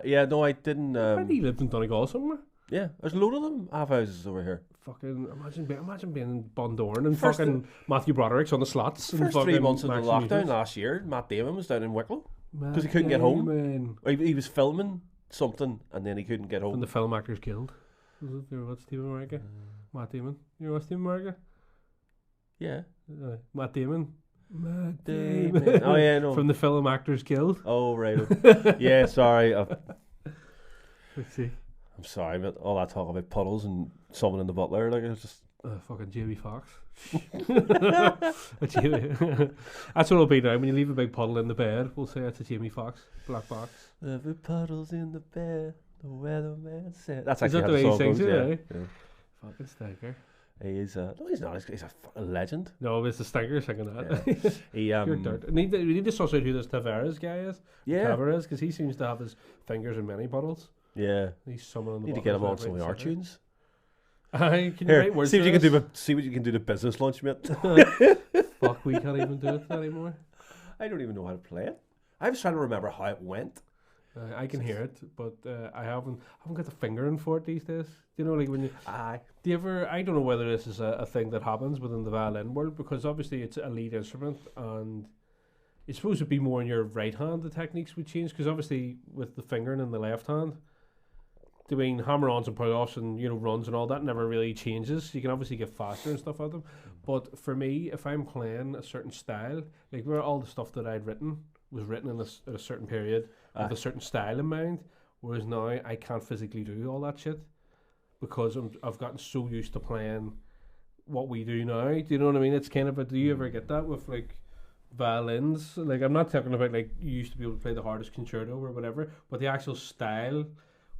[SPEAKER 1] Yeah, no, I didn't.
[SPEAKER 2] He lived in Donegal somewhere.
[SPEAKER 1] Yeah, there's a load of them half houses over here.
[SPEAKER 2] Fucking imagine being in Bondorn and fucking Matthew Broderick's on the slots.
[SPEAKER 1] First 3 months of the lockdown last year, Matt Damon was down in Wicklow because he couldn't get home. He was filming something and then he couldn't get home.
[SPEAKER 2] From the Film Actors Guild. You know what's Team America? Matt Damon. You know what's Team America?
[SPEAKER 1] Yeah.
[SPEAKER 2] Matt Damon.
[SPEAKER 1] Matt Damon. Oh yeah, no.
[SPEAKER 2] From the Film Actors Guild.
[SPEAKER 1] Oh right. Yeah, sorry.
[SPEAKER 2] Let's see.
[SPEAKER 1] I'm sorry, but all that talk about puddles and someone in the Butler, like it's just
[SPEAKER 2] fucking Jamie Foxx. That's what it'll be now. When you leave a big puddle in the bed, we'll say it's a Jamie Foxx black box.
[SPEAKER 1] Every puddle's in the bed. The weatherman said. That's
[SPEAKER 2] actually
[SPEAKER 1] how the song goes. Yeah.
[SPEAKER 2] Fucking stinker.
[SPEAKER 1] He is. No, he's not. He's a legend.
[SPEAKER 2] No, it's the stinker singing that.
[SPEAKER 1] Yeah.
[SPEAKER 2] You're dirt. We need to suss out who this Tavares guy is.
[SPEAKER 1] Yeah.
[SPEAKER 2] Tavares, because he seems to have his fingers in many puddles.
[SPEAKER 1] Yeah.
[SPEAKER 2] He's someone on the.
[SPEAKER 1] Need to get him on some of the art tunes.
[SPEAKER 2] Can you write words?
[SPEAKER 1] See what you can do. See what you can do to business lunch, mate.
[SPEAKER 2] Fuck, we can't even do it anymore.
[SPEAKER 1] I don't even know how to play it. I was trying to remember how it went.
[SPEAKER 2] I can hear it, but I haven't got the fingering for it these days. Do you know, like when you? Do you ever? I don't know whether this is a thing that happens within the violin world, because obviously it's a lead instrument, and it's supposed to be more in your right hand. The techniques would change, because obviously with the fingering in the left hand, doing hammer-ons and pull-offs and runs and all that never really changes. You can obviously get faster and stuff at them, but for me, if I'm playing a certain style, like where all the stuff that I'd written was written in a certain period with a certain style in mind, whereas now I can't physically do all that shit because I've gotten so used to playing what we do now. Do you know what I mean? It's kind of do you ever get that with like violins? Like, I'm not talking about like you used to be able to play the hardest concerto or whatever, but the actual style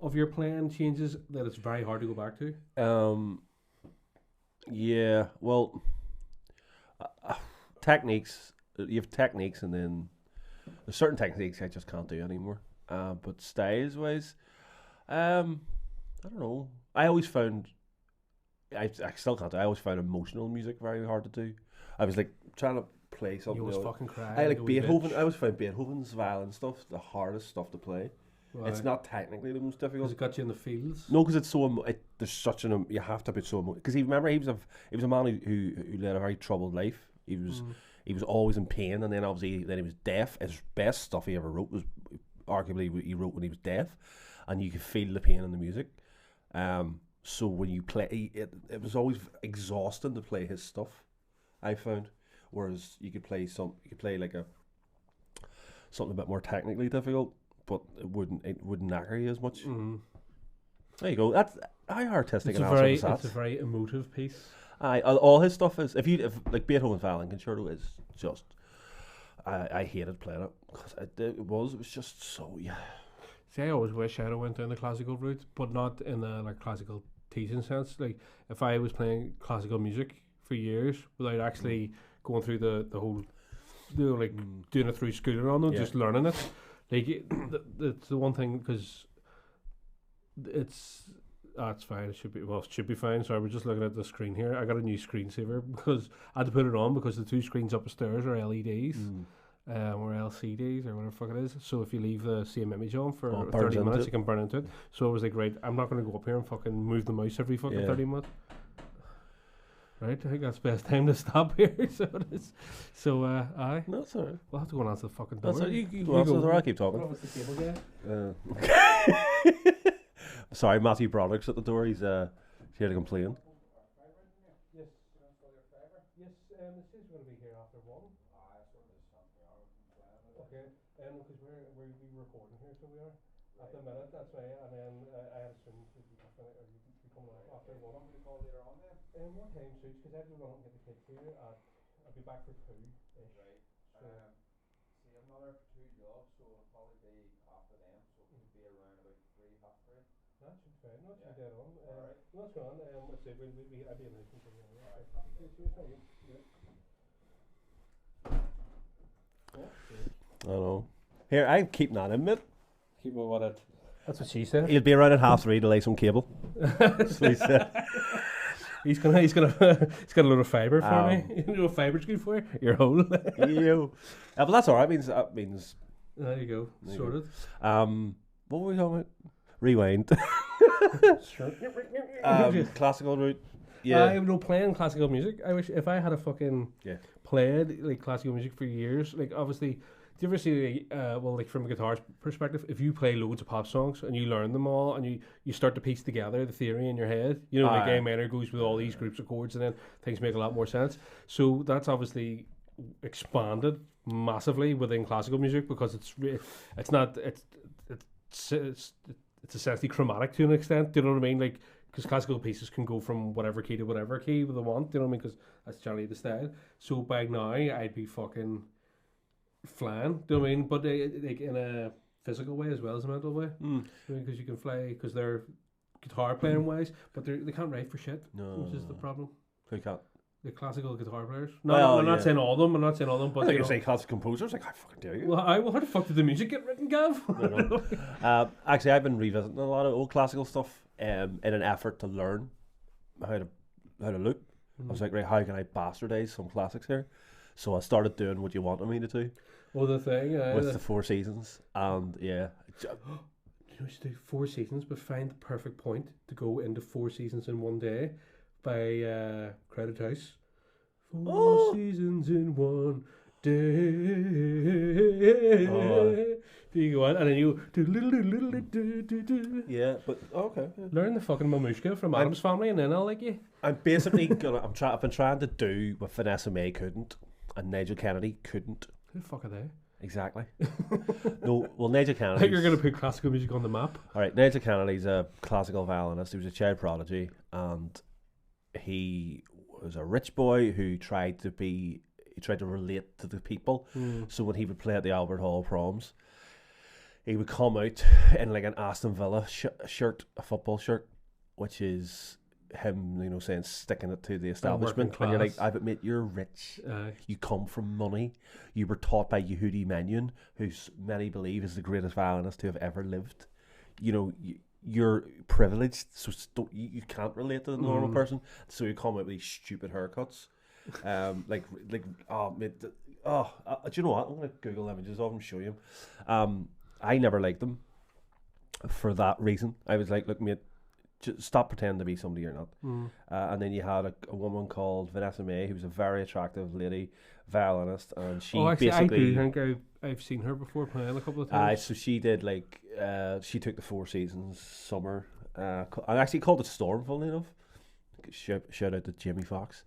[SPEAKER 2] of your playing changes that it's very hard to go back to.
[SPEAKER 1] Yeah, well, techniques. You have techniques, and then there's certain techniques I just can't do anymore. But styles wise, I don't know. I always found I still can't do. I always found emotional music very hard to do. I was like trying to play something.
[SPEAKER 2] You always fucking cry.
[SPEAKER 1] I like Beethoven. I always found Beethoven's violin stuff the hardest stuff to play.
[SPEAKER 2] Right.
[SPEAKER 1] It's not technically the most difficult.
[SPEAKER 2] Because it got you in the fields.
[SPEAKER 1] No, because it's so there's such an you have to be so because he was a man who led a very troubled life. He was always in pain, and then obviously he was deaf. His best stuff he ever wrote was arguably he wrote when he was deaf, and you could feel the pain in the music. So when you play, it was always exhausting to play his stuff, I found. Whereas you could play like something a bit more technically difficult, but it wouldn't knacker you as much. Mm-hmm. There you go. That's artistic.
[SPEAKER 2] It's a very emotive piece.
[SPEAKER 1] All his stuff is if like Beethoven's Violin Concerto is just I hated playing it because it was just so
[SPEAKER 2] See, I always wish I had went down the classical route, but not in a like classical teaching sense. Like if I was playing classical music for years without actually going through the whole, doing it through school and all, no, just learning it. Like it's the one thing because it's fine. It should be fine. So I was just looking at the screen here. I got a new screensaver because I had to put it on because the two screens upstairs are LEDs. or LCDs or whatever the fuck it is. So if you leave the same image on for
[SPEAKER 1] Oh, it
[SPEAKER 2] 30
[SPEAKER 1] burns into
[SPEAKER 2] minutes,
[SPEAKER 1] it.
[SPEAKER 2] you can burn into it. So I was like, right, I'm not going to go up here and fucking move the mouse every fucking 30 minutes. Right, I think that's the best time to stop here. So it is. So, aye.
[SPEAKER 1] No, that's alright.
[SPEAKER 2] We'll have to go and answer the fucking door.
[SPEAKER 1] That's alright. You go answer the door, I'll keep talking.
[SPEAKER 2] What was the cable guy?
[SPEAKER 1] Sorry, Matthew Broderick's at the door. He's here to complain.
[SPEAKER 2] Yes, yes, it says we're going to be here after 1. Okay, because we're recording here, so we are. At the minute, that's right, and then I assume you'd be coming off after 1. I'm going to call later on then. What time suits? Because I have to run and get the kids here. I'll be back for 2-ish. Right. So,
[SPEAKER 3] see, I'm not there for 2 jobs, so it'll probably be after them, so it could be around about 3, half 3.
[SPEAKER 2] That should be fine. Not too dead on.
[SPEAKER 3] Alright.
[SPEAKER 2] That's gone. Let's see. I'll be in the house until then. Alright. Cheers, thank you.
[SPEAKER 1] I know. Here, I'm keeping that in, mate.
[SPEAKER 2] Keep what it. That's what she said.
[SPEAKER 1] He'll be around at 3:30 to lay some cable. That's what he said.
[SPEAKER 2] He's got a load of fibre for me. You know what fibre's good for? Your hole.
[SPEAKER 1] But that's alright. That means.
[SPEAKER 2] There you go.
[SPEAKER 1] There you
[SPEAKER 2] Sorted.
[SPEAKER 1] What were we talking about? Rewind. Classical route. Yeah.
[SPEAKER 2] I know playing classical music. I wish if I had a fucking played like classical music for years. Like obviously, do you ever see like from a guitar perspective, if you play loads of pop songs and you learn them all and you start to piece together the theory in your head, you know, like A minor goes with all these groups of chords and then things make a lot more sense. So that's obviously expanded massively within classical music because it's essentially chromatic to an extent. Do you know what I mean? Like. Because classical pieces can go from whatever key to whatever key they want, you know what I mean? Because that's generally the style. So by now, I'd be fucking flying, do you know what I mean? But like in a physical way as well as a mental way. Because you can fly, because they're guitar playing wise, but they can't write for shit, which is the problem.
[SPEAKER 1] Who can't?
[SPEAKER 2] The classical guitar players. No, I'm not saying all of them. But
[SPEAKER 1] I think you say classical composers. Like, I fucking dare you.
[SPEAKER 2] Well, how the fuck did the music get written, Gav?
[SPEAKER 1] Actually, I've been revisiting a lot of old classical stuff in an effort to learn how to loop. I was like, right, how can I bastardize some classics here? So I started doing what you wanted me to do.
[SPEAKER 2] Well, the thing
[SPEAKER 1] with the Four Seasons, and yeah.
[SPEAKER 2] You know, you do 4 seasons, but find the perfect point to go into 4 seasons in one day. By Crowded House. 4 seasons in one day. You go on and then you
[SPEAKER 1] yeah, but okay. Yeah.
[SPEAKER 2] Learn the fucking Mamushka from Adam's Family, and then I'll like you.
[SPEAKER 1] I'm basically I've been trying to do what Vanessa May couldn't, and Nigel Kennedy couldn't.
[SPEAKER 2] Who the fuck are they?
[SPEAKER 1] Exactly. No, well, Nigel Kennedy.
[SPEAKER 2] I think you're going to put classical music on the map.
[SPEAKER 1] All right, Nigel Kennedy's a classical violinist. He was a child prodigy, and he was a rich boy who tried to relate to the people. So when he would play at the Albert Hall proms, he would come out in like an Aston Villa shirt, a football shirt, which is him, you know, saying sticking it to the establishment. And you're like, but mate, you're rich. You come from money. You were taught by Yehudi Menuhin, who many believe is the greatest violinist to have ever lived. You know, you're privileged, so you can't relate to the normal person. So you come out with these stupid haircuts, do you know what? I'm gonna Google images of them, show you. I never liked them for that reason. I was like, look, mate, just stop pretending to be somebody you're not. And then you had a woman called Vanessa May, who was a very attractive lady violinist, and she basically.
[SPEAKER 2] I do think I've seen her before playing a couple of times.
[SPEAKER 1] So she did like she took the Four Seasons summer. I actually called it Storm, funnily enough. Shout out to Jimmy Fox.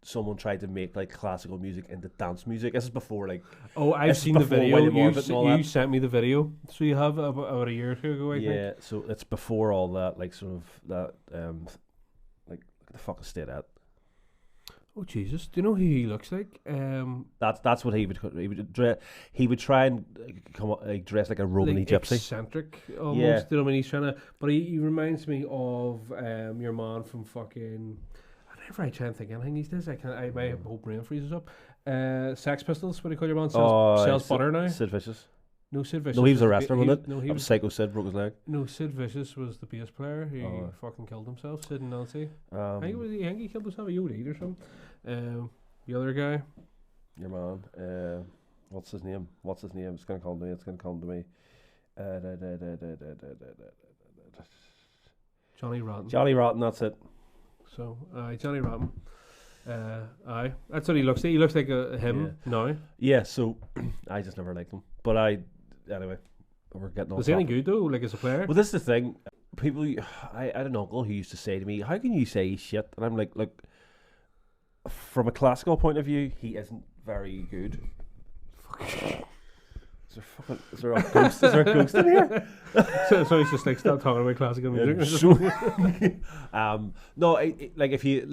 [SPEAKER 1] Someone tried to make like classical music into dance music. This is before like.
[SPEAKER 2] Oh, I've seen the video. You sent me the video, so you have about a year or two ago. I think.
[SPEAKER 1] So it's before all that, like sort of that, like the fuck is state at.
[SPEAKER 2] Oh Jesus! Do you know who he looks like?
[SPEAKER 1] That's what he would try and come like dress like a Romany gypsy,
[SPEAKER 2] eccentric almost. Yeah. You know what I mean? He's trying to, but he reminds me of your man from fucking. Whenever I try and think anything these days, my whole brain freezes up. Sex Pistols, what do you call your man? Sells butter now.
[SPEAKER 1] Sid Vicious.
[SPEAKER 2] No, Sid Vicious.
[SPEAKER 1] No, he was a wrestler, wasn't it?
[SPEAKER 2] No, he was
[SPEAKER 1] Psycho Sid broke his leg.
[SPEAKER 2] No, Sid Vicious was the bass player who fucking killed himself. Sid and Nancy. I think he killed himself. He would eat or something. The other guy.
[SPEAKER 1] Your man. What's his name? It's gonna come to me.
[SPEAKER 2] Johnny Rotten.
[SPEAKER 1] Johnny Rotten. That's it.
[SPEAKER 2] So, Johnny Rotten. That's what he looks like. He looks like him now.
[SPEAKER 1] Yeah. So I just never liked him. But anyway, we're getting on.
[SPEAKER 2] Was he any good though? Like as a player?
[SPEAKER 1] Well, this is the thing. People, I had an uncle who used to say to me, "How can you say shit?" And I'm like, "Look, from a classical point of view, he isn't very good." Is there a ghost? Is there a ghost in here?
[SPEAKER 2] so he's just like stop talking about classical music.
[SPEAKER 1] No, like if you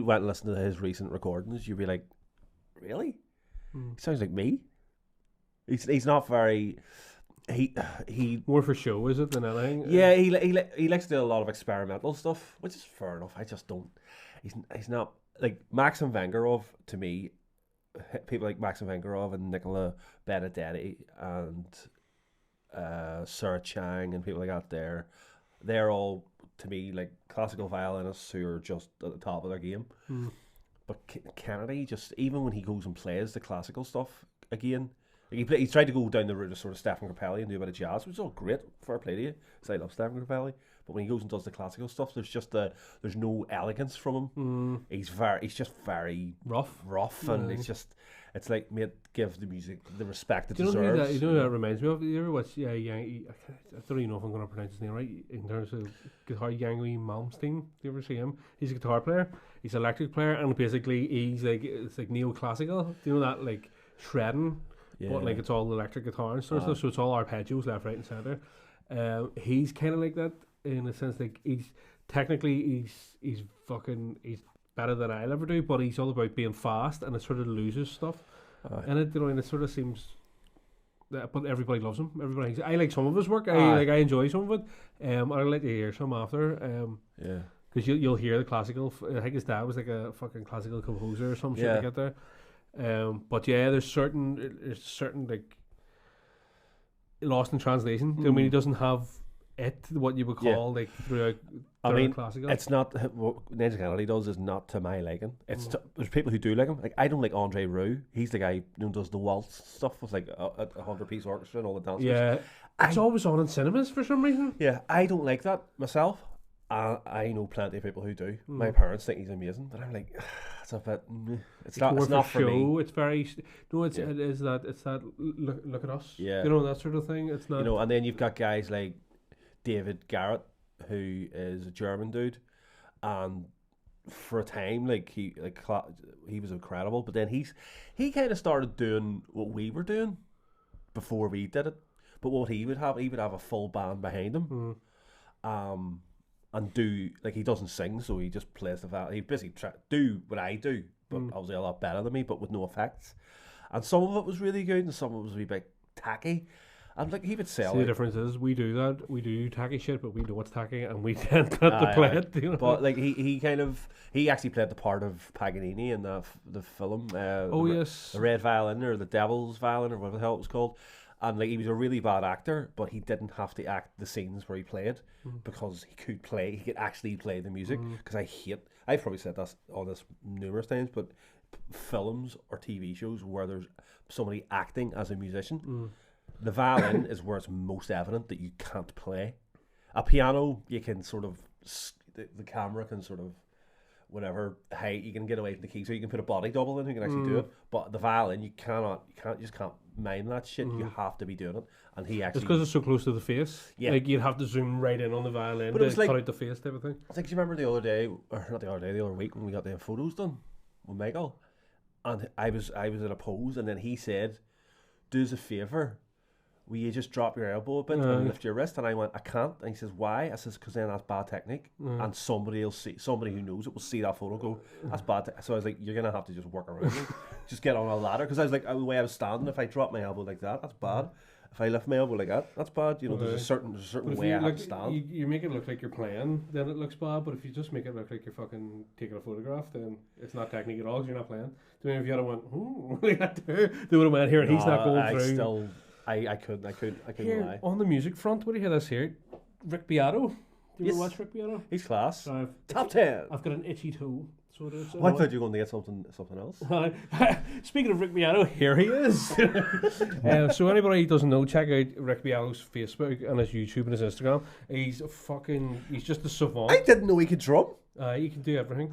[SPEAKER 1] went and listened to his recent recordings, you'd be like, really? He sounds like me. He's not very. He
[SPEAKER 2] more for show, is it, than anything?
[SPEAKER 1] Yeah, he likes to do a lot of experimental stuff, which is fair enough. I just don't. He's not like Maxim Vengerov to me. People like Maxim Vengerov and Nicola Benedetti and Sarah Chang and people like that. They're all to me like classical violinists who are just at the top of their game. But Kennedy, just even when he goes and plays the classical stuff again. He's tried to go down the route of sort of Stephen Grappelli and do a bit of jazz, which is all great. Fair play to you. So I love Stephen Grappelli. But when he goes and does the classical stuff, there's no elegance from him. He's just very rough, and it's like, mate, give the music the respect it deserves.
[SPEAKER 2] You know what that reminds me of? You ever watch I don't even know if I'm going to pronounce his name right in terms of guitar. Yangi Malmsteen. Do you ever see him? He's a guitar player. He's an electric player, and basically it's like neoclassical. Do you know that, like shredding? Yeah. But like it's all electric guitar and stuff, so it's all arpeggios left, right, and center. He's kind of like that in a sense. Like he's better than I'll ever do, but he's all about being fast, and it sort of loses stuff. And it sort of seems. But everybody loves him. I like some of his work. I enjoy some of it. I'll let you hear some after. Because you'll hear the classical. I think his dad was like a fucking classical composer or some shit like that there. But yeah, there's certain like lost in translation. I mean, he doesn't have what you would call like throughout. I mean, classical.
[SPEAKER 1] It's not what Nigel Kennedy does is not to my liking. There's people who do like him. Like I don't like Andre Rieu. He's the guy who does the waltz stuff with like a 100-piece orchestra and all the dancers. Yeah,
[SPEAKER 2] it's always on in cinemas for some reason.
[SPEAKER 1] Yeah, I don't like that myself. I know plenty of people who do. My parents think he's amazing, but I'm like, it's a bit. It's not for me.
[SPEAKER 2] It's very. No, it is that. It's that. Look at us.
[SPEAKER 1] Yeah,
[SPEAKER 2] you know, that sort of thing. It's not.
[SPEAKER 1] And then you've got guys like David Garrett, who is a German dude, and for a time, like he was incredible. But then he kind of started doing what we were doing before we did it. But what he would have a full band behind him. And do like he doesn't sing, so he just plays the violin. He basically do what I do, but obviously a lot better than me, but with no effects. And some of it was really good, and some of it was a wee bit tacky. And like he would sell.
[SPEAKER 2] The difference is we do that. We do tacky shit, but we know it's tacky, and we tend not to play it. You know?
[SPEAKER 1] But like he actually played the part of Paganini in the film.
[SPEAKER 2] Yes,
[SPEAKER 1] the Red Violin or the Devil's Violin or whatever the hell it was called. And like he was a really bad actor, but he didn't have to act the scenes where he played because he could actually play the music. Because I've probably said this on this numerous times, but films or TV shows where there's somebody acting as a musician, the violin is where it's most evident that you can't play. A piano, you can sort of the camera can sort of whatever height you can get away from the key, so you can put a body double in who can actually do it. But the violin, you just can't mime that shit. You have to be doing it, and he actually.
[SPEAKER 2] It's because it's so close to the face. Yeah, like you'd have to zoom right in on the violin to cut out the face type of thing.
[SPEAKER 1] I think you remember the other week when we got the photos done with Michael, and I was in a pose, and then he said, "Do us a favour. Will you just drop your elbow a bit and lift your wrist?" And I went, "I can't." And he says, "Why?" I says, "Because then that's bad technique." And somebody who knows it will see that photo and go, "That's bad." So I was like, "You're going to have to just work around it. Just get on a ladder." Because I was like, the way I was standing, if I drop my elbow like that, that's bad. If I lift my elbow like that, that's bad. You know, there's a certain way I have to stand.
[SPEAKER 2] You make it look like you're playing, then it looks bad. But if you just make it look like you're fucking taking a photograph, then it's not technique at all because you're not playing. Do you know if you had went, like that there, they would have went here and he's not going through.
[SPEAKER 1] I couldn't
[SPEAKER 2] here,
[SPEAKER 1] lie.
[SPEAKER 2] On the music front, what do you hear this here? Rick Beato. Do you ever watch Rick Beato?
[SPEAKER 1] He's class. So Top 10.
[SPEAKER 2] I've got an itchy toe So it is.
[SPEAKER 1] I thought you were going to get something else.
[SPEAKER 2] Speaking of Rick Beato, here he is. So anybody who doesn't know, check out Rick Beato's Facebook and his YouTube and his Instagram. He's just a savant.
[SPEAKER 1] I didn't know he could drum.
[SPEAKER 2] He can do everything.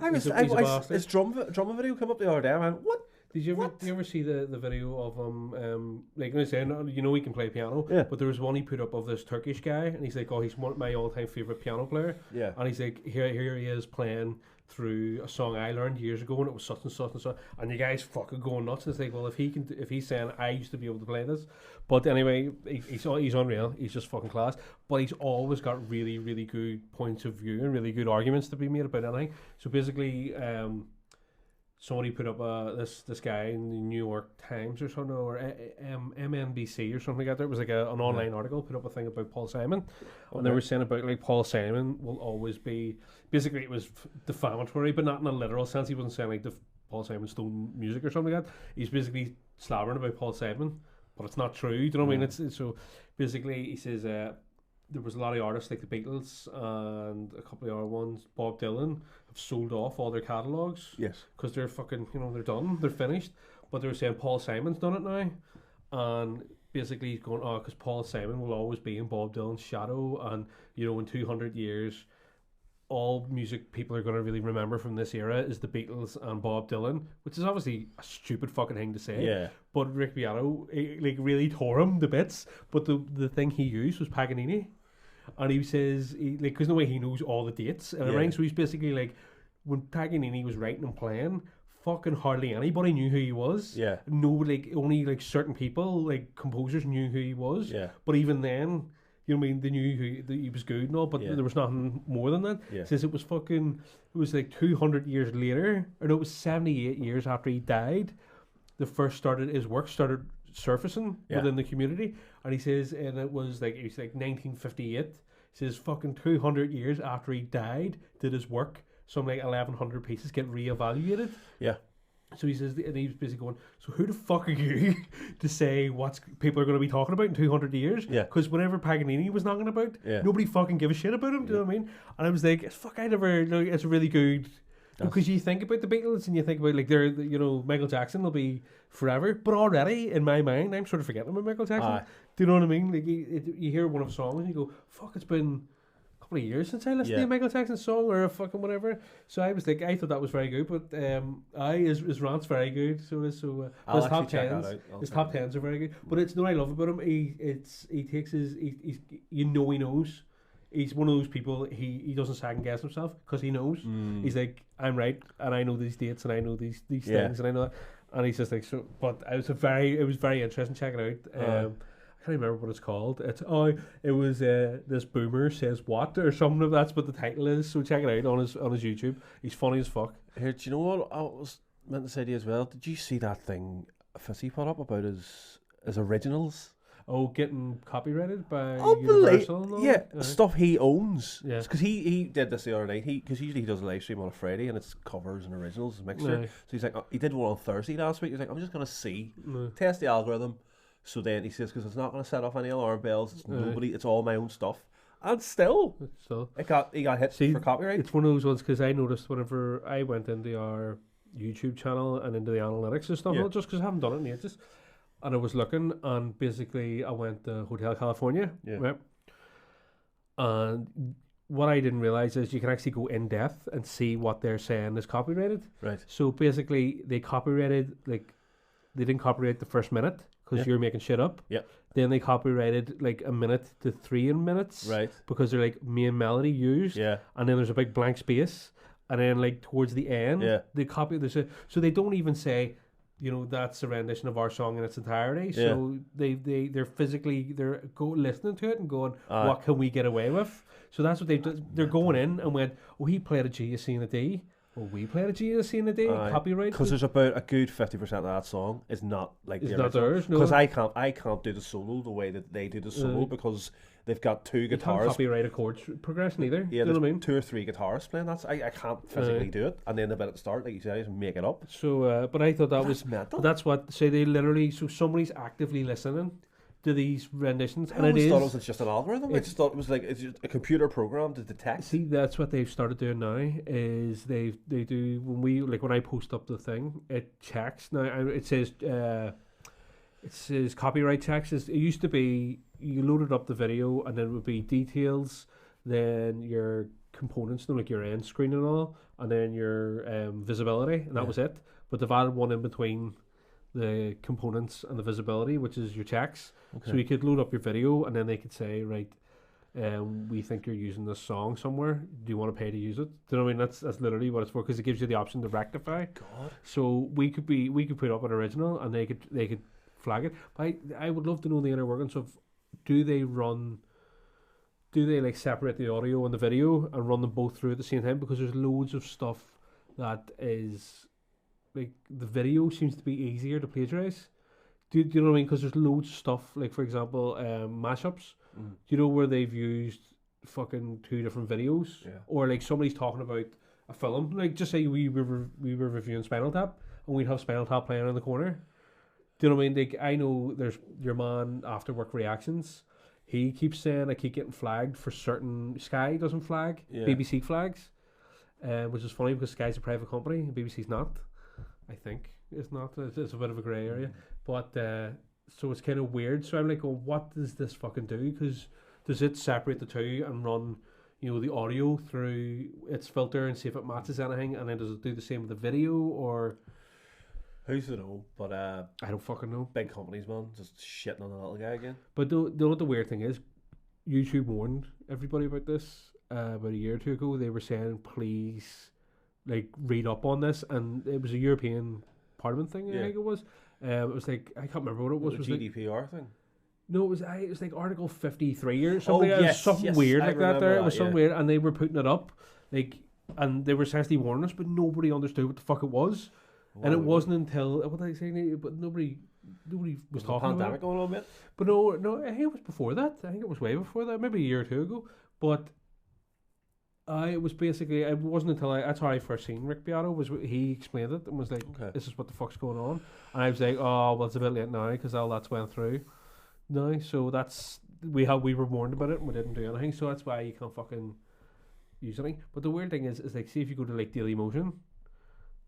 [SPEAKER 1] His drum video came up the other day. I went, what?
[SPEAKER 2] Did you ever see the video of him? Like I was saying, you know he can play piano.
[SPEAKER 1] Yeah.
[SPEAKER 2] But there was one he put up of this Turkish guy, and he's like, "Oh, he's one of my all-time favorite piano player."
[SPEAKER 1] Yeah.
[SPEAKER 2] And he's like, "Here he is playing through a song I learned years ago, and it was such and such and such." And the guy's fucking going nuts. It's like, well, if he's saying I used to be able to play this, but anyway, he's unreal. He's just fucking class. But he's always got really, really good points of view and really good arguments to be made about anything. So basically, somebody put up this guy in the New York Times or something, or MNBC or something like that. It was like an online article put up a thing about Paul Simon, and they were saying about like Paul Simon will always be, basically it was defamatory, but not in a literal sense. He wasn't saying like Paul Simon stole music or something like that. He's basically slabbering about Paul Simon, but it's not true. Do you know what I mean? It's so basically he says there was a lot of artists like the Beatles and a couple of other ones, Bob Dylan, have sold off all their catalogues.
[SPEAKER 1] Yes.
[SPEAKER 2] Because they're fucking, they're done, they're finished. But they were saying Paul Simon's done it now. And basically he's going, because Paul Simon will always be in Bob Dylan's shadow. And, in 200 years, all music people are going to really remember from this era is the Beatles and Bob Dylan, which is obviously a stupid fucking thing to say.
[SPEAKER 1] Yeah.
[SPEAKER 2] But Rick Beato, like, really tore him to bits. But the thing he used was Paganini. And he says, because no way he knows all the dates and everything, so he's basically like, when Paganini was writing and playing, fucking hardly anybody knew who he was.
[SPEAKER 1] Yeah.
[SPEAKER 2] No, like, only like certain people, like composers, knew who he was.
[SPEAKER 1] Yeah.
[SPEAKER 2] But even then, they knew that he was good and all, but there was nothing more than that.
[SPEAKER 1] Yeah.
[SPEAKER 2] Says it was like 200 years later, or no, it was 78 years after he died, his work started surfacing within the community. And he says, and it was like 1958. He says, fucking 200 years after he died, did his work, some like 1,100 pieces get reevaluated.
[SPEAKER 1] Yeah.
[SPEAKER 2] So he says, and he was basically going, so who the fuck are you to say what people are going to be talking about in 200 years?
[SPEAKER 1] Yeah.
[SPEAKER 2] Because whenever Paganini was knocking about, nobody fucking gave a shit about him. Do you know what I mean? And I was like, it's a really good. Because you think about the Beatles and you think about like Michael Jackson will be forever, but already in my mind I'm sort of forgetting about Michael Jackson. Do you know what I mean? Like you hear one of his songs and you go, "Fuck, it's been a couple of years since I listened to a Michael Jackson song or a fucking whatever." So I was like, I thought that was very good, but his rant's very good. So his top tens are very good. But it's what I love about him. He takes he knows. He's one of those people, he doesn't second guess himself because he knows. He's like, I'm right and I know these dates and I know these things and I know that. And he's just like, so. But it was very interesting. Check it out. I can't remember what it's called. It was this boomer says what or something. That's what the title is. So check it out on his YouTube. He's funny as fuck.
[SPEAKER 1] Here, do you know what I was meant to say to you as well? Did you see that thing Fizzy put up about his originals?
[SPEAKER 2] Oh, getting copyrighted by Universal?
[SPEAKER 1] Yeah, stuff he owns.
[SPEAKER 2] Yeah.
[SPEAKER 1] Because he did this the other night. Because usually he does a live stream on a Friday and it's covers and originals and mixture. So he's like, he did one on Thursday last week. He's like, I'm just going to test the algorithm. So then he says, because it's not going to set off any alarm bells. It's it's all my own stuff. And still, he got hit for copyright.
[SPEAKER 2] It's one of those ones because I noticed whenever I went into our YouTube channel and into the analytics and stuff, not just because I haven't done it in ages. And I was looking, and basically I went to Hotel California, right? And what I didn't realize is you can actually go in depth and see what they're saying is copyrighted.
[SPEAKER 1] Right.
[SPEAKER 2] So basically, they didn't copyright the first minute because you're making shit up.
[SPEAKER 1] Yeah.
[SPEAKER 2] Then they copyrighted like a minute to 3 minutes.
[SPEAKER 1] Right.
[SPEAKER 2] Because they're like main melody used.
[SPEAKER 1] Yeah.
[SPEAKER 2] And then there's a big blank space, and then like towards the end, they copy. So they don't even say, that's a rendition of our song in its entirety.
[SPEAKER 1] Yeah.
[SPEAKER 2] So they're physically listening to it and going, what can we get away with? So that's what they've done. They're going in and went, he played a G, a C, and a D. Well, we played a G, a C, and a D. Copyright.
[SPEAKER 1] Because there's about a good 50% of that song is not like
[SPEAKER 2] it's not theirs. No.
[SPEAKER 1] Because I can't do the solo the way that they do the solo because they've got two guitars.
[SPEAKER 2] You can't copyright a chord progression either.
[SPEAKER 1] Yeah,
[SPEAKER 2] do you know what I mean?
[SPEAKER 1] 2 or 3 guitarists playing. I can't physically do it. And then the bit at the start, like you said, is make it up.
[SPEAKER 2] So, but I thought that was
[SPEAKER 1] mental.
[SPEAKER 2] That's what say they literally. So somebody's actively listening do these renditions,
[SPEAKER 1] I always thought it was just an algorithm. I just thought it was like it's just a computer program to detect.
[SPEAKER 2] See, that's what they've started doing now. Is they do when I post up the thing, it checks now. It says copyright checks. It used to be you loaded up the video and then it would be details, then your components, like your end screen and all, and then your visibility, and that was it. But they've added one in between the components and the visibility, which is your checks. Okay. So you could load up your video and then they could say, right, we think you're using this song somewhere. Do you want to pay to use it? Do you know what I mean? That's literally what it's for, because it gives you the option to rectify.
[SPEAKER 1] God.
[SPEAKER 2] So we could put up an original and they could flag it. But I would love to know the inner workings of, do they like separate the audio and the video and run them both through at the same time? Because there's loads of stuff that is like, the video seems to be easier to plagiarize. Do you know what I mean? Because there's loads of stuff, like for example, mashups. Do you know where they've used fucking 2 different videos? Yeah. Or like somebody's talking about a film. Like just say we were reviewing Spinal Tap and we'd have Spinal Tap playing in the corner. Do you know what I mean? Like, I know there's your man after work reactions. He keeps saying I keep getting flagged for certain. Sky doesn't flag. Yeah. BBC flags, which is funny because Sky's a private company and BBC's not. I think it's not. It's a bit of a grey area, but so it's kind of weird. So I'm like, well, what does this fucking do? Because does it separate the two and run, the audio through its filter and see if it matches anything, and then does it do the same with the video, or?
[SPEAKER 1] Who's to know? But
[SPEAKER 2] I don't fucking know.
[SPEAKER 1] Big companies, man, just shitting on the little guy again.
[SPEAKER 2] But the weird thing is, YouTube warned everybody about this about a year or 2 ago. They were saying, please, like, read up on this, and it was a European Parliament thing. I think it was. It was like, I can't remember what it was.
[SPEAKER 1] The GDPR thing.
[SPEAKER 2] No, it was like Article 53 or something.
[SPEAKER 1] Oh, yes,
[SPEAKER 2] something weird like that. There, it was something weird, and they were putting it up, like, and they were essentially warning us, but nobody understood what the fuck it was. And it wasn't until what did I say? But nobody was talking about it.
[SPEAKER 1] Going on, mate?
[SPEAKER 2] But no, I think it was before that. I think it was way before that, maybe a year or 2 ago. But it was basically, it wasn't until that's how I first seen Rick Beato. He explained it and was like, "This is what the fuck's going on." And I was like, "Oh, well, it's a bit late now because all that's went through now." So that's we were warned about it and we didn't do anything. So that's why you can't fucking use anything. But the weird thing is like, see if you go to like Daily Motion.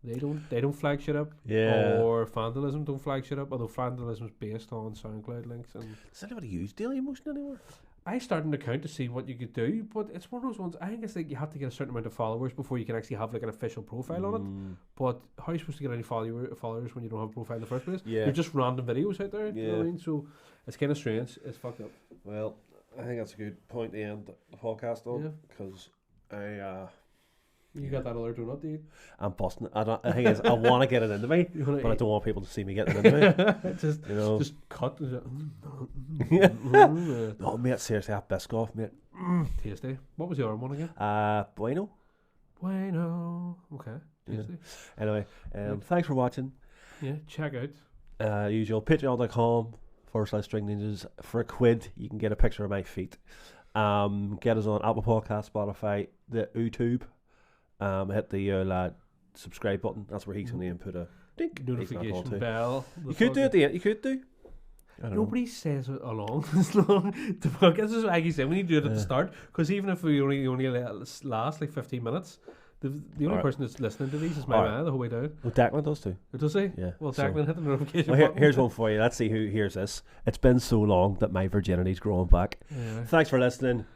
[SPEAKER 2] They don't flag shit up.
[SPEAKER 1] Yeah.
[SPEAKER 2] Or Vandalism don't flag shit up, although Vandalism is based on SoundCloud links. And
[SPEAKER 1] does anybody use Daily Motion anymore?
[SPEAKER 2] I started an account to see what you could do, but it's one of those ones. I think it's like you have to get a certain amount of followers before you can actually have like an official profile on it. But how are you supposed to get any followers when you don't have a profile in the first place?
[SPEAKER 1] Yeah.
[SPEAKER 2] You're just random videos out there. Yeah. You know what I mean? So it's kind of strange. It's fucked up.
[SPEAKER 1] Well, I think that's a good point to end the podcast on, because
[SPEAKER 2] You got that other donut, dude.
[SPEAKER 1] I'm busting it. I think I want to get it into me, but I don't want people to see me getting it into me.
[SPEAKER 2] Just cut.
[SPEAKER 1] Oh, mate, seriously, that Biscoff, mate.
[SPEAKER 2] Tasty. What was the other one again?
[SPEAKER 1] Bueno.
[SPEAKER 2] Okay. Tasty.
[SPEAKER 1] Yeah. Anyway, thanks for watching.
[SPEAKER 2] Yeah, check out.
[SPEAKER 1] Usual, patreon.com/String Ninjas. For £1, you can get a picture of my feet. Get us on Apple Podcast, Spotify, the YouTube. Hit the subscribe button. That's where he's going to input a
[SPEAKER 2] notification bell.
[SPEAKER 1] You could do it. You could do.
[SPEAKER 2] Nobody says it along as long. The podcast is like you said. We need to do it at the start, because even if we only last like 15 minutes, the only person that's listening to these is my man the whole way down.
[SPEAKER 1] Well, Declan does too.
[SPEAKER 2] Does he?
[SPEAKER 1] Yeah.
[SPEAKER 2] Well, Declan hit the notification button.
[SPEAKER 1] Here's one for you. Let's see who hears this. It's been so long that my virginity's growing back.
[SPEAKER 2] Yeah.
[SPEAKER 1] Thanks for listening.